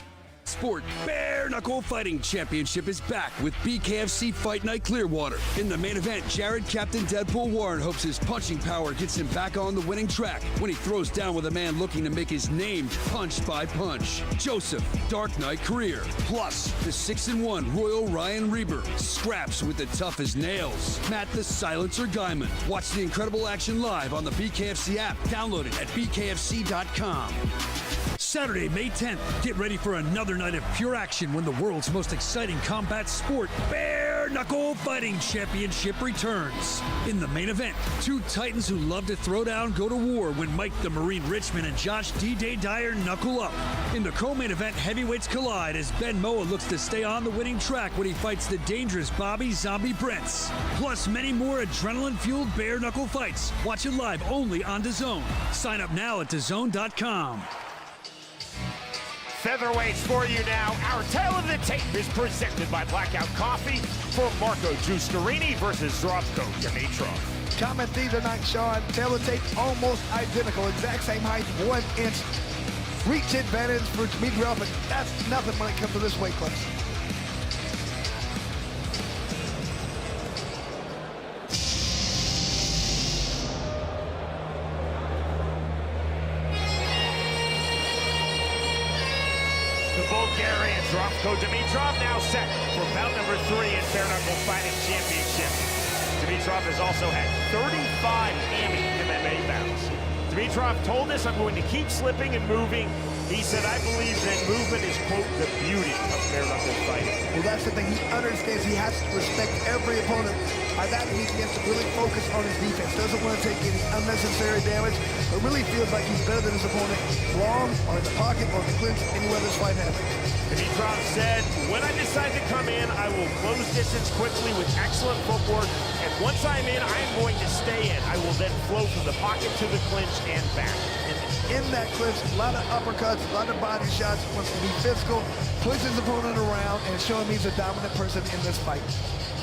sport bare knuckle fighting championship is back with BKFC Fight Night Clearwater. In the main event, Jared Captain Deadpool Warren hopes his punching power gets him back on the winning track when he throws down with a man looking to make his name punch by punch. Joseph Dark Knight Career, plus the 6-1 Royal Ryan Reber scraps with the toughest nails. Matt the Silencer Guyman. Watch the incredible action live on the BKFC app. Download it at bkfc.com. Saturday, May 10th, get ready for another night of pure action when the world's most exciting combat sport, bare knuckle fighting championship, returns. In the main event, 2 titans who love to throw down go to war when Mike the Marine Richmond and Josh D-Day Dyer knuckle up. In the co-main event, heavyweights collide as Ben Moa looks to stay on the winning track when he fights the dangerous Bobby Zombie Brents. Plus many more adrenaline-fueled bare knuckle fights. Watch it live only on DAZN. Sign up now at DAZN.com. Featherweights for you now. Our Tale of the Tape is presented by Blackout Coffee for Marco Giustarini versus Zdravko Dimitrov. Comment these tonight, Sean. Tail of the tape almost identical, exact same height, 1 inch. Reach advantage for Dimitrov, but that's nothing when it comes to this weight class. The Bulgarian Zdravko Dimitrov now set for bout number 3 in Bare Knuckle Fighting Championship. Dimitrov has also had 35 MMA bouts. Dimitrov told us, I'm going to keep slipping and moving. He said, I believe that movement is, quote, the beauty of bare-knuckle fighting. Well, that's the thing. He understands he has to respect every opponent. By that means he has to really focus on his defense. Doesn't want to take any unnecessary damage, but really feels like he's better than his opponent long or in the pocket or in the clinch, anywhere this fight happens. Dimitrov said, when I decide to come in, I will close distance quickly with excellent footwork, and once I'm in, I am going to stay in. I will then flow from the pocket to the clinch and back. And in that clinch, a lot of uppercuts, a lot of body shots, wants to be physical, pushes his opponent around, and showing he's a dominant person in this fight.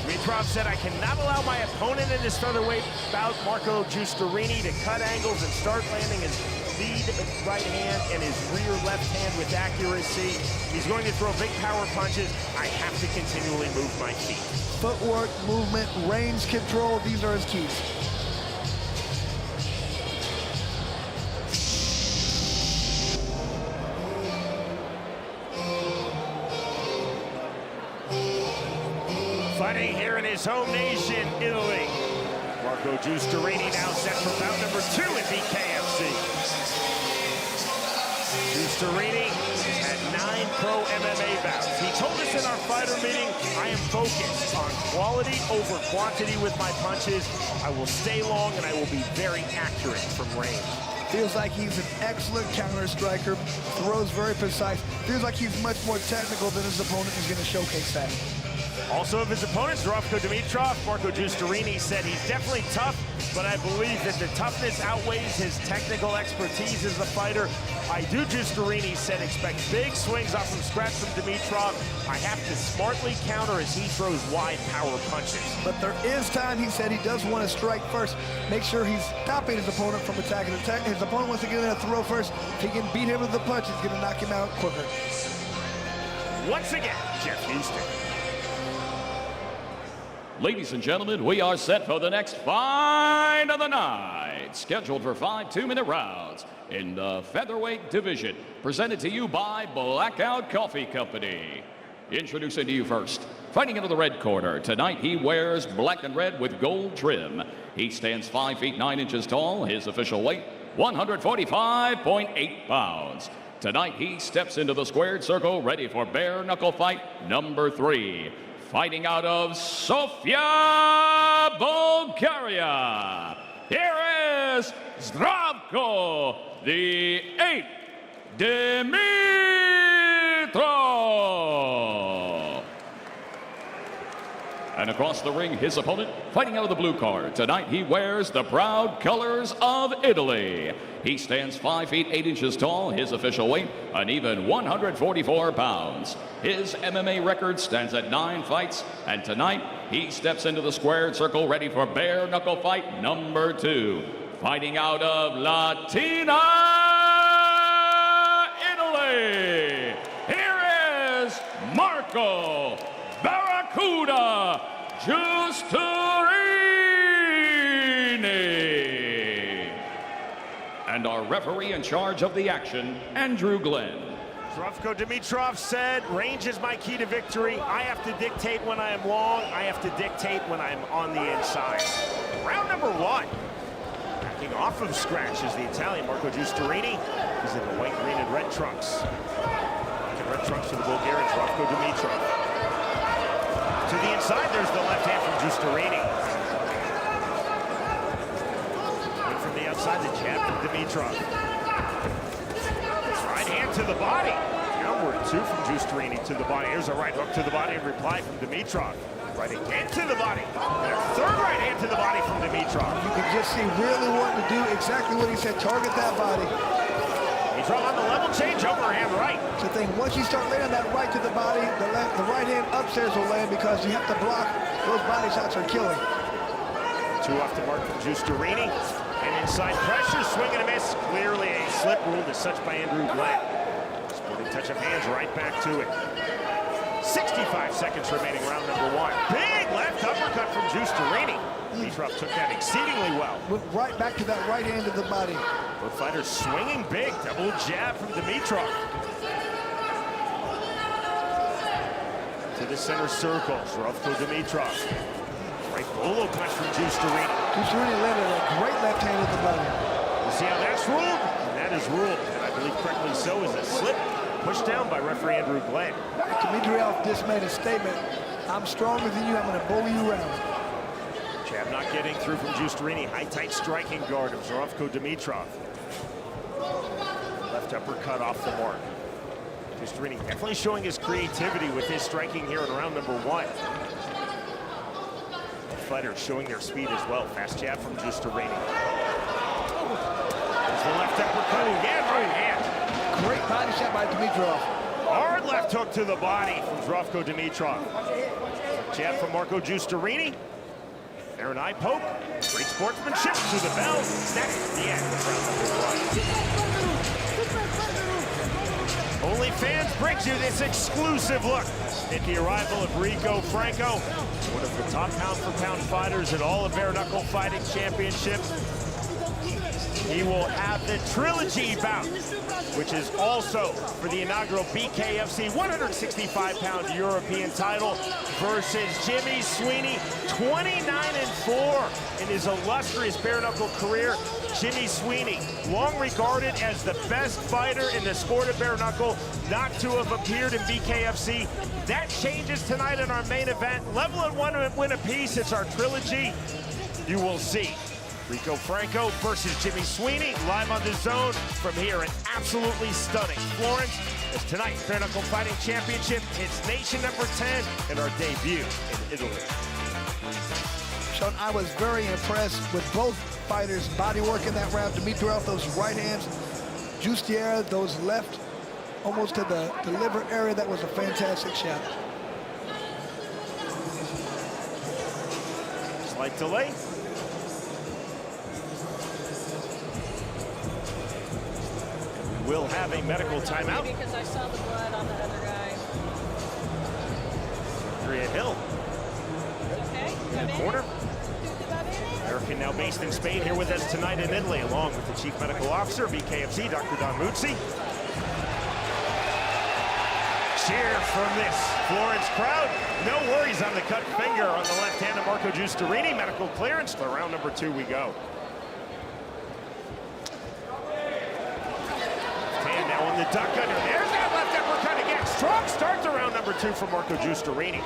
Dimitrov said, I cannot allow my opponent in this featherweight bout, Marco Giustarini, to cut angles and start landing his lead right hand and his rear left hand with accuracy. He's going to throw big power punches. I have to continually move my feet. Footwork, movement, range control, these are his keys. Fighting here in his home nation, Italy. Marco Giustarini now set for bout number 2 in BKFC. Giustarini has had 9 pro MMA bouts. He told us in our fighter meeting, I am focused on quality over quantity with my punches. I will stay long and I will be very accurate from range. Feels like he's an excellent counter striker, throws very precise. Feels like he's much more technical than his opponent. Is going to showcase that. Also of his opponents, Dimitrov, Marco Giustarini said he's definitely tough, but I believe that the toughness outweighs his technical expertise as a fighter. Giustarini said expect big swings off from scratch from Dimitrov. I have to smartly counter as he throws wide power punches. But there is time, he said, he does want to strike first. Make sure he's stopping his opponent from attacking. His opponent wants to get in a throw first. If he can beat him with the punch, he's going to knock him out quicker. Once again, Jeff Houston. Ladies and gentlemen, we are set for the next fight of the night, scheduled for 5 2-minute rounds in the featherweight division, presented to you by Blackout Coffee Company. Introducing to you first, fighting into the red corner. Tonight he wears black and red with gold trim. He stands 5 feet 9 inches tall. His official weight, 145.8 pounds. Tonight he steps into the squared circle, ready for bare knuckle fight number 3. Fighting out of Sofia, Bulgaria, here is Zdravko, the 8th, Dimitrov. And across the ring, his opponent, fighting out of the blue card. Tonight he wears the proud colors of Italy. He stands 5 feet 8 inches tall. His official weight, an even 144 pounds. His MMA record stands at 9 fights. And tonight he steps into the squared circle, ready for bare knuckle fight number 2. Fighting out of Latina, Italy. Here is Marco Barracuda Giustarini. And our referee in charge of the action, Andrew Glenn. Zdravko Dimitrov said, range is my key to victory. I have to dictate when I am long. I have to dictate when I'm on the inside. Round number 1. Backing off of scratch is the Italian Marco Giustarini. He's in the white, green, and red trunks. Black and red trunks for the Bulgarian, Zdravko Dimitrov. To the inside, there's the left hand from Giustarini. And from the outside, the jab from Dimitrov. Right hand to the body. Downward 2 from Giustarini to the body. Here's a right hook to the body in reply from Dimitrov. Right again to the body. And a third right hand to the body from Dimitrov. You can just see really wanting to do exactly what he said, target that body. Dimitrov on the level change, overhand right. The thing, once you start laying that right to the body, the right hand upstairs will land because you have to block. Those body shots are killing. 2 off the mark from Giustarini. And inside pressure, swing and a miss. Clearly a slip ruled as such by Andrew Glenn. Sporting touch of hands, right back to it. 65 seconds remaining, round number 1. Big left uppercut from Giustarini. Dimitrov took that exceedingly well. Went right back to that right hand of the body. Both fighters swinging big. Double jab from Dimitrov. To the center circle, Zdravko Dimitrov. Right bolo punch from Giustarini. Giustarini landed a great left hand at the body. You see how that's ruled? And that is ruled. And I believe correctly so, is a slip pushed down by referee Andrew Glenn. Dimitrov just made a statement. I'm stronger than you, I'm gonna bully you around. Jab not getting through from Giustarini. High tight striking guard of Zdravko Dimitrov. Left uppercut off the mark. Giustarini definitely showing his creativity with his striking here in round number 1. Fighters showing their speed as well. Fast jab from Giustarini. There's the left uppercut again, right hand. Great body shot by Dimitrov. Hard left hook to the body from Zdravko Dimitrov. Jab from Marco Giustarini. There an eye poke. Great sportsmanship to the bell. Snacks at the end of round number 1. OnlyFans brings you this exclusive look at the arrival of Rico Franco, one of the top pound-for-pound fighters in all of bare knuckle fighting championship. He will have the trilogy bout, which is also for the inaugural BKFC 165-pound European title versus Jimmy Sweeney, 29-4 in his illustrious bare knuckle career. Jimmy Sweeney, long regarded as the best fighter in the sport of bare knuckle, not to have appeared in BKFC. That changes tonight in our main event. Level at 1 win apiece. It's our trilogy. You will see Rico Franco versus Jimmy Sweeney live on DAZN from here in absolutely stunning Florence, as tonight Bare Knuckle Fighting Championship hits nation number 10 and our debut in Italy. Sean, I was very impressed with both fighters' body work in that round. Dimitrov, those right hands. Giustieri, those left, almost to the liver area. That was a fantastic shot. Slight delay. We'll have a medical timeout. Because I saw the blood on the other guy. Andrea Hill. Okay. In the corner. American now based in Spain, here with us tonight in Italy, along with the Chief Medical Officer, BKFC, Dr. Don Muzzi. Cheer from this Florence crowd. No worries on the cut finger on the left hand of Marco Giustarini. Medical clearance for round number 2 we go. Hand now on the duck under. There's that left uppercut again. Strong start to round number 2 for Marco Giustarini.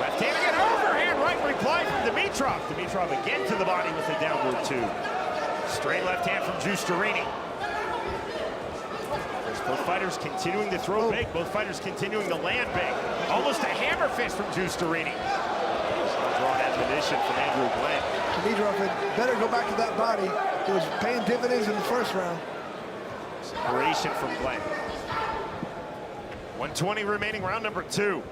Left hand again, overhand right reply from Dimitrov. Dimitrov again to the body with a downward 2. Straight left hand from Giustarini. Both fighters continuing to throw big. Both fighters continuing to land big. Almost a hammer fist from Giustarini. Drawn admonition from Andrew Glenn. Dimitrov had better go back to that body. It was paying dividends in the first round. Separation from Glenn. 120 remaining, round number 2.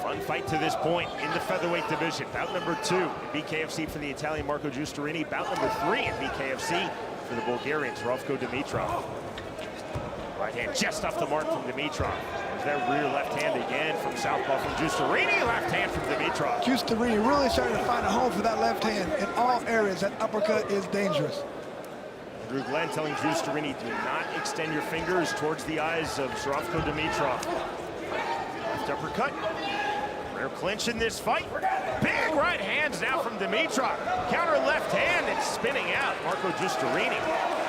Fun fight to this point in the featherweight division. Bout number 2 in BKFC for the Italian Marco Giustarini. Bout number 3 in BKFC for the Bulgarian Zdravko Dimitrov. Right hand just off the mark from Dimitrov. There's that rear left hand again from southpaw from Giustarini. Left hand from Dimitrov. Giustarini really starting to find a home for that left hand in all areas. That uppercut is dangerous. Andrew Glenn telling Giustarini, do not extend your fingers towards the eyes of Zdravko Dimitrov. Left uppercut. Rare clinch in this fight. Big right hands now from Dimitrov. Counter left hand and spinning out Marco Giustarini.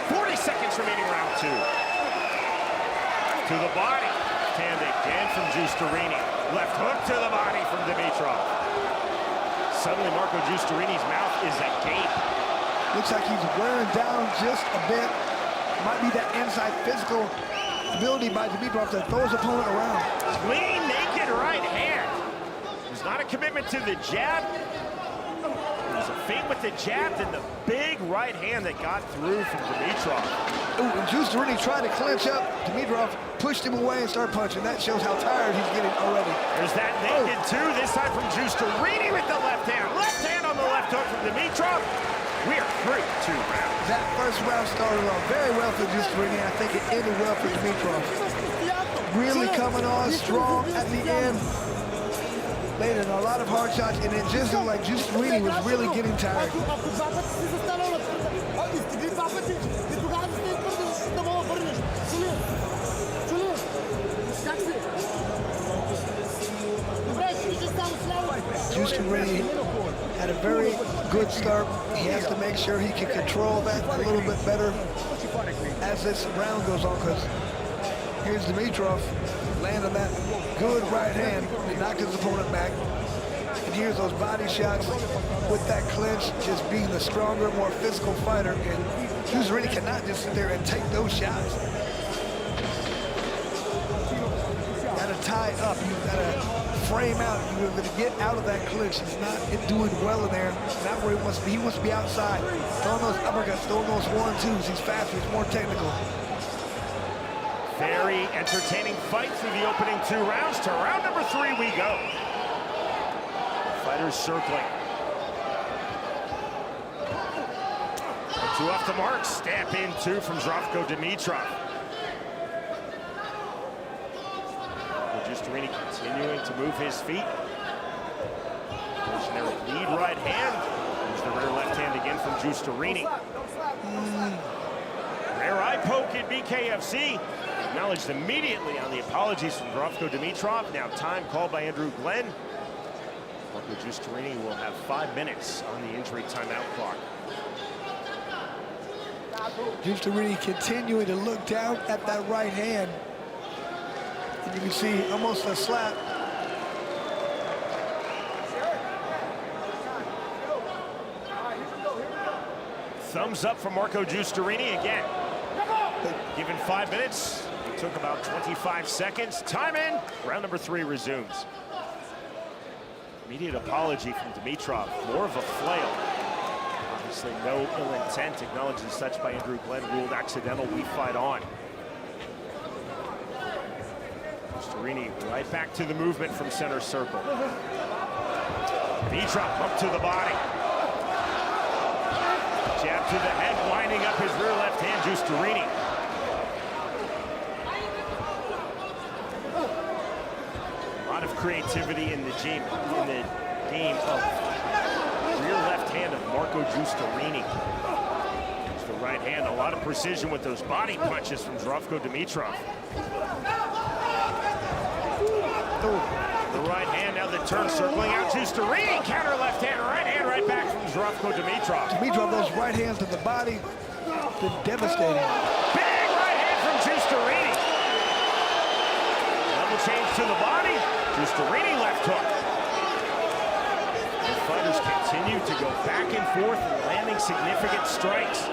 40 seconds remaining, round 2. To the body. Hand again from Giustarini. Left hook to the body from Dimitrov. Suddenly Marco Giustarini's mouth is agape. Looks like he's wearing down just a bit. Might be that inside physical ability by Dimitrov to throw his opponent around. Clean, naked right hand. It was not a commitment to the jab. It was a feint with the jab and the big right hand that got through from Dimitrov. Ooh, and Giustarini tried to clinch up. Dimitrov pushed him away and started punching. That shows how tired he's getting already. There's that naked too, this time from Giustarini with the left hand. Left hand on the left hook from Dimitrov. We are through 2 rounds. That first round started off very well for Giustarini. I think it ended well for Dimitrov. Really coming on strong at the end. Laid in a lot of hard shots, and it just looked like Giustarini was really getting tired. Giustarini had a very good start. He has to make sure he can control that a little bit better. as this round goes on, because here's Dimitrov landing that good right hand to knock his opponent back. And here's those body shots with that clinch, just being the stronger, more physical fighter. And Jussarini cannot just sit there and take those shots. Gotta tie up, you've gotta frame out, you're gonna get out of that clinch. He's not doing well in there, not where he wants to be. He wants to be outside, throwing those uppercuts, throwing those 1-2s. He's faster, he's more technical. Very entertaining fight through the opening 2 rounds. To round number 3 we go. Fighters circling. 2 off the mark. Step in 2 from Zdravko Dimitrov. Jussarini continuing to move his feet. Missionary lead right hand. There's the rear left hand again from Jussarini. Rare eye poke at BKFC. Acknowledged immediately on the apologies from Zdravko Dimitrov. Now time called by Andrew Glenn. Marco Jussarini will have 5 minutes on the injury timeout clock. Jussarini continuing to look down at that right hand. And you can see almost a slap. Thumbs up from Marco Jussarini again. Given 5 minutes, it took about 25 seconds. Time in. Round number 3 resumes. Immediate apology from Dimitrov. More of a flail. Obviously no ill intent. Acknowledged as such by Andrew Glenn. Ruled accidental. We fight on. Jussarini right back to the movement from center circle. Dimitrov up to the body. Jab to the head, winding up his rear left hand, Jussarini. A lot of creativity in the game of rear left hand of Marco Jussarini. There's the right hand, a lot of precision with those body punches from Zdravko Dimitrov. The right hand, now the turn, circling out Jussarini. Counter left hand, right back from Zdravko Dimitrov. Dimitrov, those right hands to the body, been devastating. Big right hand from Jussarini. Level change to the body. Jussarini left hook. The fighters continue to go back and forth, landing significant strikes.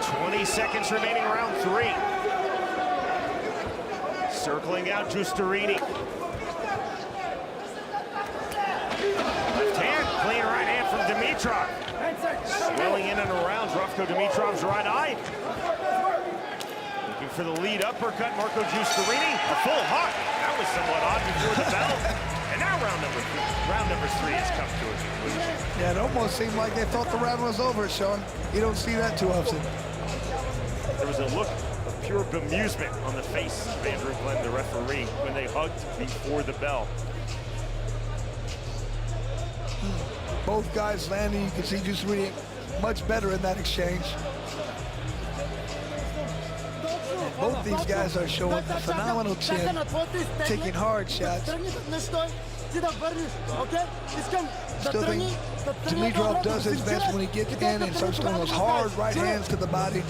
20 seconds remaining, round 3. Circling out Jussarini. Left hand, clean right hand from Dimitrov. Swelling in and around Zdravko Dimitrov's right eye. Looking for the lead uppercut, Marco Jussarini. A full hook. That was somewhat odd before the bell. And now round number 3 has come to a conclusion. Yeah, it almost seemed like they thought the round was over, Sean. You don't see that too often. There was a look of pure bemusement on the face of Andrew Glenn, the referee, when they hugged before the bell. Both guys landing, you can see Jussarini much better in that exchange. And both these guys are showing a phenomenal chin, taking hard shots. Still think Dimitrov does his best when he gets in and starts throwing those hard right hands to the body.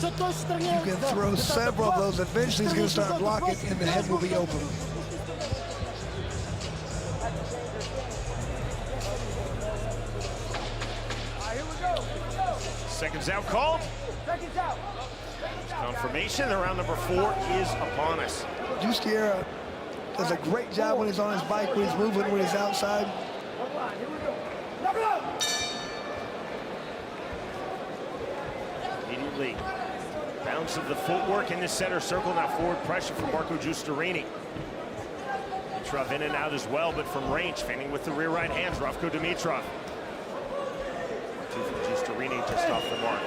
You can throw several of those. Eventually he's going to start blocking and the head will be open. Seconds out called. Confirmation, the round number 4 is upon us. Jussarini does a great job when he's on his bike, when he's moving, when he's outside. Immediately, bounce of the footwork in the center circle. Now forward pressure from Marco Jussarini. Dimitrov in and out as well, but from range, feigning with the rear right hand, Zdravko Dimitrov. 2 from Jussarini just off the mark.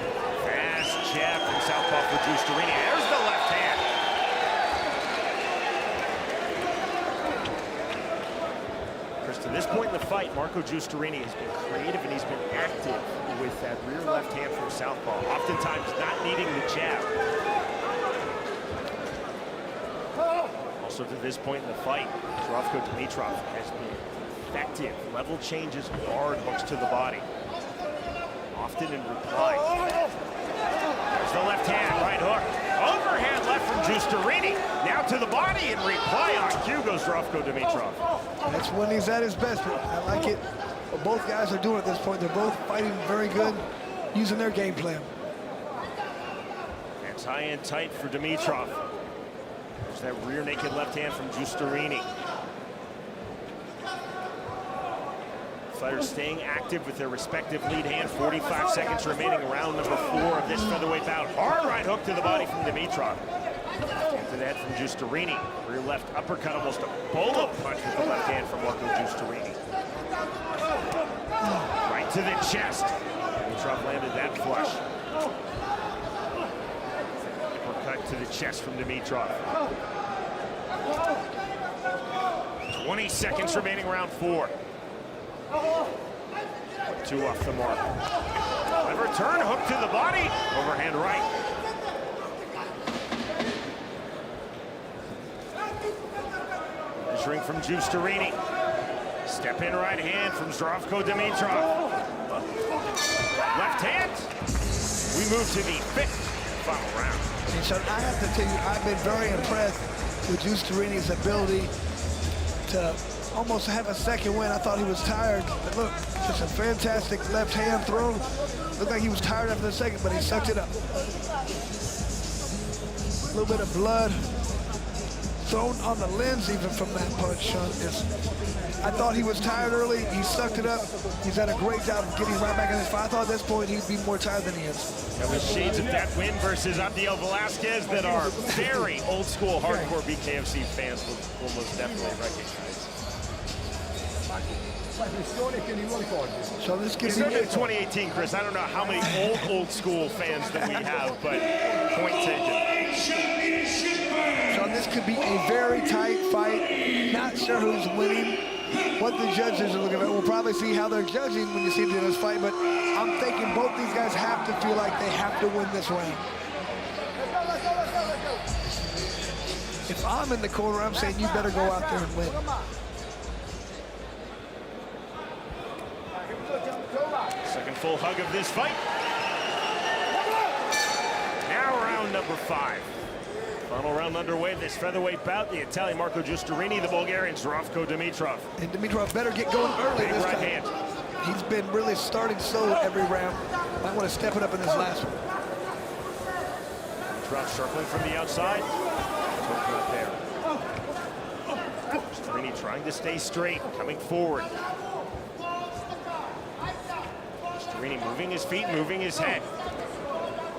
Fast jab from southpaw for Jussarini. There's the left hand. Chris, to this point in the fight, Marco Jussarini has been creative and he's been active with that rear left hand from southpaw, oftentimes not needing the jab. Also to this point in the fight, Zdravko Dimitrov has been effective. Level changes, hard hooks to the body. Often in reply. the left hand, right hook. Overhand left from Giustarini. Now to the body and replay on cue goes Zdravko Dimitrov. That's when he's at his best. I like it. What both guys are doing at this point, they're both fighting very good, using their game plan. Hands high and tight for Dimitrov. There's that rear naked left hand from Giustarini. Fighters staying active with their respective lead hand. 45 seconds remaining, round number 4 of this featherweight bout. Hard right hook to the body from Dimitrov. After that from Giustarini. Rear left uppercut, almost a bolo punch with the left hand from Marco Giustarini. Right to the chest. Dimitrov landed that flush. Uppercut to the chest from Dimitrov. 20 seconds remaining, round 4. 2 off the mark. Clever turn, hook to the body. Overhand right. Measuring from Giustarini. Step in right hand from Zdravko Dimitrov. Left hand. We move to the 5th final round. And so I have to tell you, I've been very impressed with Giustarini's ability to almost have a second win. I thought he was tired, but look, just a fantastic left hand throw. Looked like he was tired after the second, but he sucked it up. A little bit of blood thrown on the lens even from that punch, Sean. I thought he was tired early. He sucked it up. He's done a great job of getting right back in this fight. I thought at this point he'd be more tired than he is. That was shades of that win versus Abdiel Velasquez that are very old school, hardcore BKFC fans will most definitely recognize. So this could be 2018, Chris. I don't know how many old school fans that we have, but point taken. So this could be a very tight fight. Not sure who's winning, what the judges are looking at. We'll probably see how they're judging when you see this fight, but I'm thinking both these guys have to feel like they have to win this round. If I'm in the corner, I'm saying you better go out there and win. Second full hug of this fight. Now round number 5. Final round underway. This featherweight bout. The Italian Marco Giustarini, the Bulgarian Zdravko Dimitrov. And Dimitrov better get going early this right time. hand. He's been really starting slow every round. Might want to step it up in this last one. Dimitrov circling from the outside. There. Giustarini trying to stay straight, coming forward. Giustarini moving his feet, moving his head.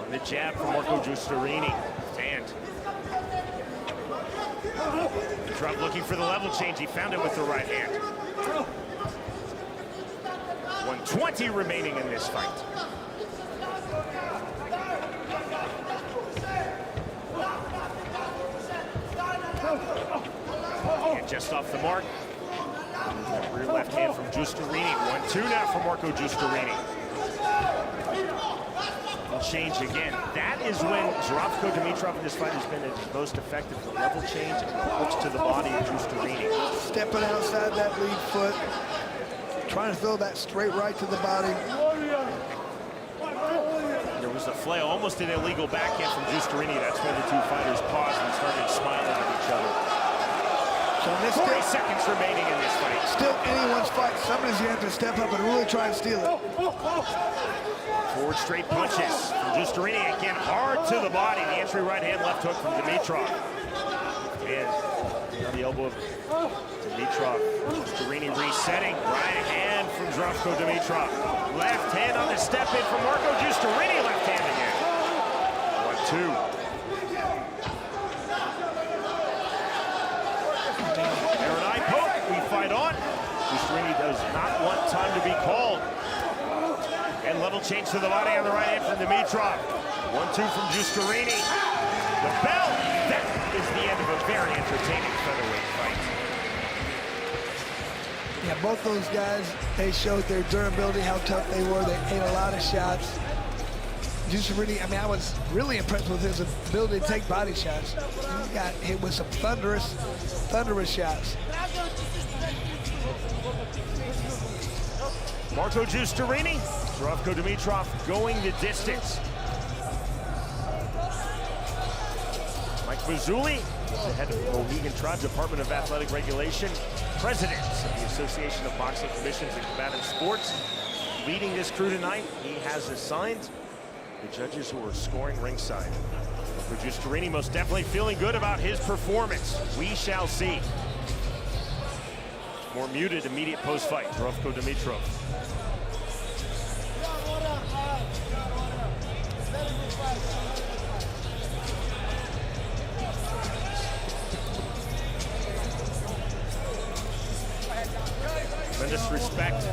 On the jab from Marco Giustarini. Hand. Dimitrov looking for the level change. He found it with the right hand. 120 remaining in this fight. And just off the mark. Rear left hand from Giustarini. 1-2 now for Marco Giustarini. Change again. That is when Zdravko Dimitrov in this fight has been at his most effective. The level change and the hooks to the body of Giustarini. Stepping outside that lead foot. Trying to throw that straight right to the body. There was a flail, almost an illegal backhand from Giustarini. That's when the two fighters paused and started smiling at each other. So this 40 seconds remaining in this fight. Still anyone's fight. Somebody's going to have to step up and really try and steal it. Forward straight punches from Giustarini. Again, hard to the body. The entry right hand, left hook from Dimitrov. And on the elbow of Dimitrov. Giustarini resetting. Right hand from Zdravko Dimitrov. Left hand on the step in from Marco Giustarini. Left hand again. 1-2. Fight on. Giustarini does not want time to be called. And level change to the body on the right hand from Dimitrov. 1-2 from Giustarini. The bell. That is the end of a very entertaining featherweight fight. Yeah, both those guys, they showed their durability, how tough they were. They ate a lot of shots. Giustarini, I mean, I was really impressed with his ability to take body shots. He got hit with some thunderous shots. Marco Giustarini, Zdravko Dimitrov going the distance. Mazzulli, the head of the Mohegan Tribe Department of Athletic Regulation, president of the Association of Boxing Commissions and Combative Sports. Leading this crew tonight, he has assigned the judges who are scoring ringside. Giustarini most definitely feeling good about his performance. We shall see. More muted immediate post-fight, Dimitrov. Tremendous respect.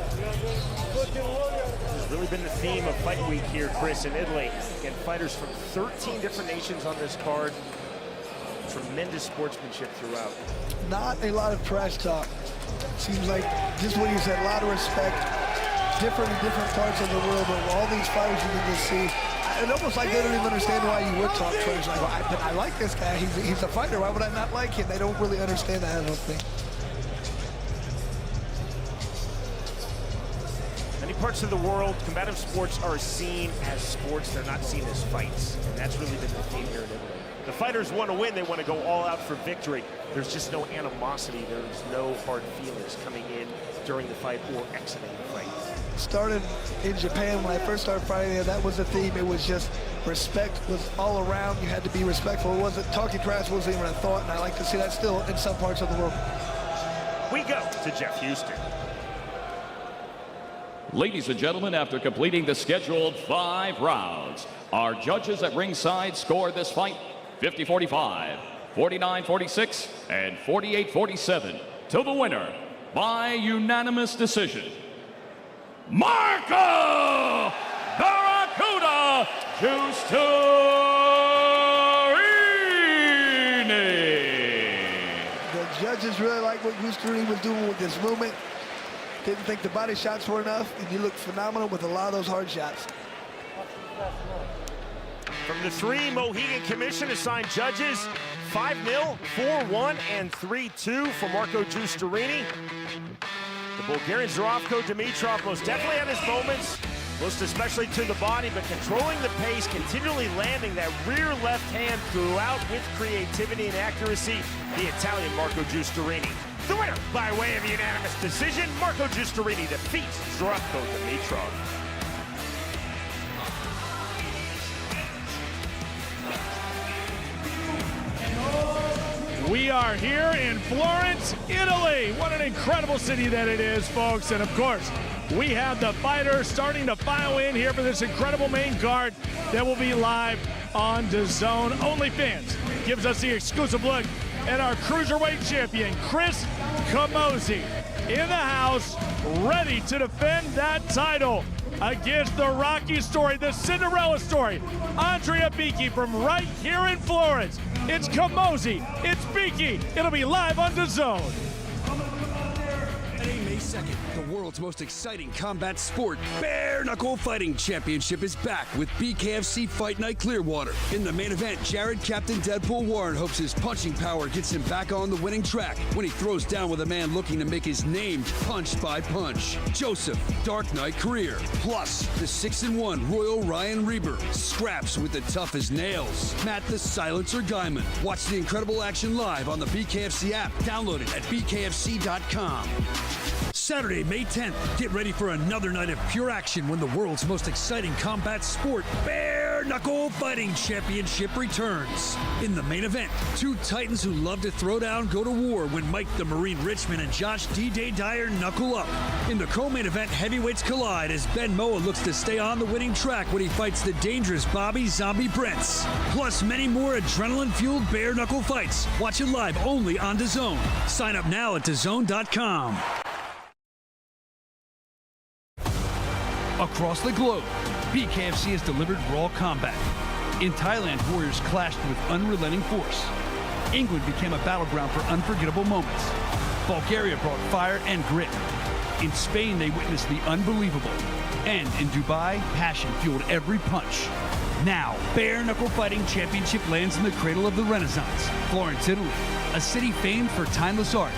Has really been the theme of Fight Week here, Chris, in Italy. Again, fighters from 13 different nations on this card. Tremendous sportsmanship throughout. Not a lot of trash talk. Seems like just what you said, a lot of respect. Different in different parts of the world, but all these fighters you can just see. It's almost like they don't even understand why you would talk trash. Like, well, I like this guy. He's a fighter. Why would I not like him? They don't really understand that, I don't think. Many parts of the world, combative sports are seen as sports. They're not seen as fights. And that's really been the theme here in Italy. The fighters want to win. They want to go all out for victory. There's just no animosity. There's no hard feelings coming in during the fight or exiting the fight. Started in Japan when I first started fighting there. That was the theme. It was just respect was all around. You had to be respectful. It wasn't talking trash wasn't even a thought, and I like to see that still in some parts of the world. We go to Jeff Houston. Ladies and gentlemen, after completing the scheduled 5 rounds, our judges at ringside scored this fight 50-45, 49-46, and 48-47 to the winner by unanimous decision, Marco Barracuda Giustarini. The judges really like what Giustarini was doing with this movement. Didn't think the body shots were enough, and you look phenomenal with a lot of those hard shots. From the 3 Mohegan Commission assigned judges, 5-0, 4-1, and 3-2 for Marco Giustarini. The Bulgarian Zdravko Dimitrov most definitely had his moments, most especially to the body, but controlling the pace, continually landing that rear left hand throughout with creativity and accuracy, the Italian Marco Giustarini. The winner, by way of unanimous decision, Marco Giustarini defeats Zdravko Dimitrov. We are here in Florence, Italy. What an incredible city that it is, folks. And of course, we have the fighters starting to file in here for this incredible main card that will be live on DAZN. OnlyFans gives us the exclusive look at our cruiserweight champion, Chris CAMOZZI, in the house, ready to defend that title against the Rocky story, the Cinderella story, Andrea BICCHI from right here in Florence. It's CAMOZZI, it's BICCHI. It'll be live on DAZN. Saturday, May 2nd, the world's most exciting combat sport, Bare Knuckle Fighting Championship is back with BKFC Fight Night Clearwater. In the main event, Jared Captain Deadpool Warren hopes his punching power gets him back on the winning track when he throws down with a man looking to make his name punch by punch. Joseph, Dark Knight Career, plus the 6-1 Royal Ryan Reber scraps with the tough as nails. Matt the Silencer Guyman. Watch the incredible action live on the BKFC app. Download it at bkfc.com. Saturday, May 10th, get ready for another night of pure action when the world's most exciting combat sport, Bare Knuckle Fighting Championship, returns. In the main event, two titans who love to throw down go to war when Mike the Marine Richmond and Josh D-Day Dyer knuckle up. In the co-main event, heavyweights collide as Ben Moa looks to stay on the winning track when he fights the dangerous Bobby Zombie Brents. Plus many more adrenaline-fueled bare knuckle fights. Watch it live only on DAZN. Sign up now at DAZN.com. Across the globe, BKFC has delivered raw combat. In Thailand, warriors clashed with unrelenting force. England became a battleground for unforgettable moments. Bulgaria brought fire and grit. In Spain, they witnessed the unbelievable. And in Dubai, passion fueled every punch. Now, Bare Knuckle Fighting Championship lands in the cradle of the Renaissance, Florence, Italy, a city famed for timeless art.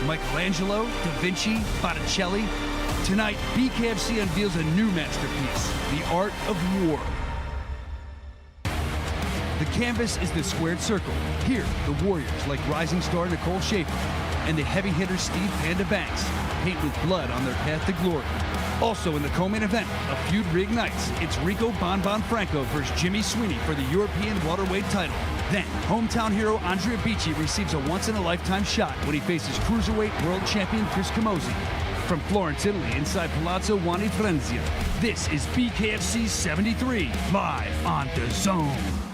Michelangelo, Da Vinci, Botticelli. Tonight, BKFC unveils a new masterpiece, The Art of War. The canvas is the squared circle. Here, the warriors like rising star Nicole SCHAEFER and the heavy hitter Steve Panda Banks paint with blood on their path to glory. Also in the co-main event, a feud reignites. It's Rico Bon Franco versus Jimmy Sweeney for the European welterweight title. Then, hometown hero Andrea BICCHI receives a once-in-a-lifetime shot when he faces cruiserweight world champion Chris CAMOZZI. From Florence, Italy, inside Palazzo Juani Frenzia, this is BKFC 73, live on DAZN.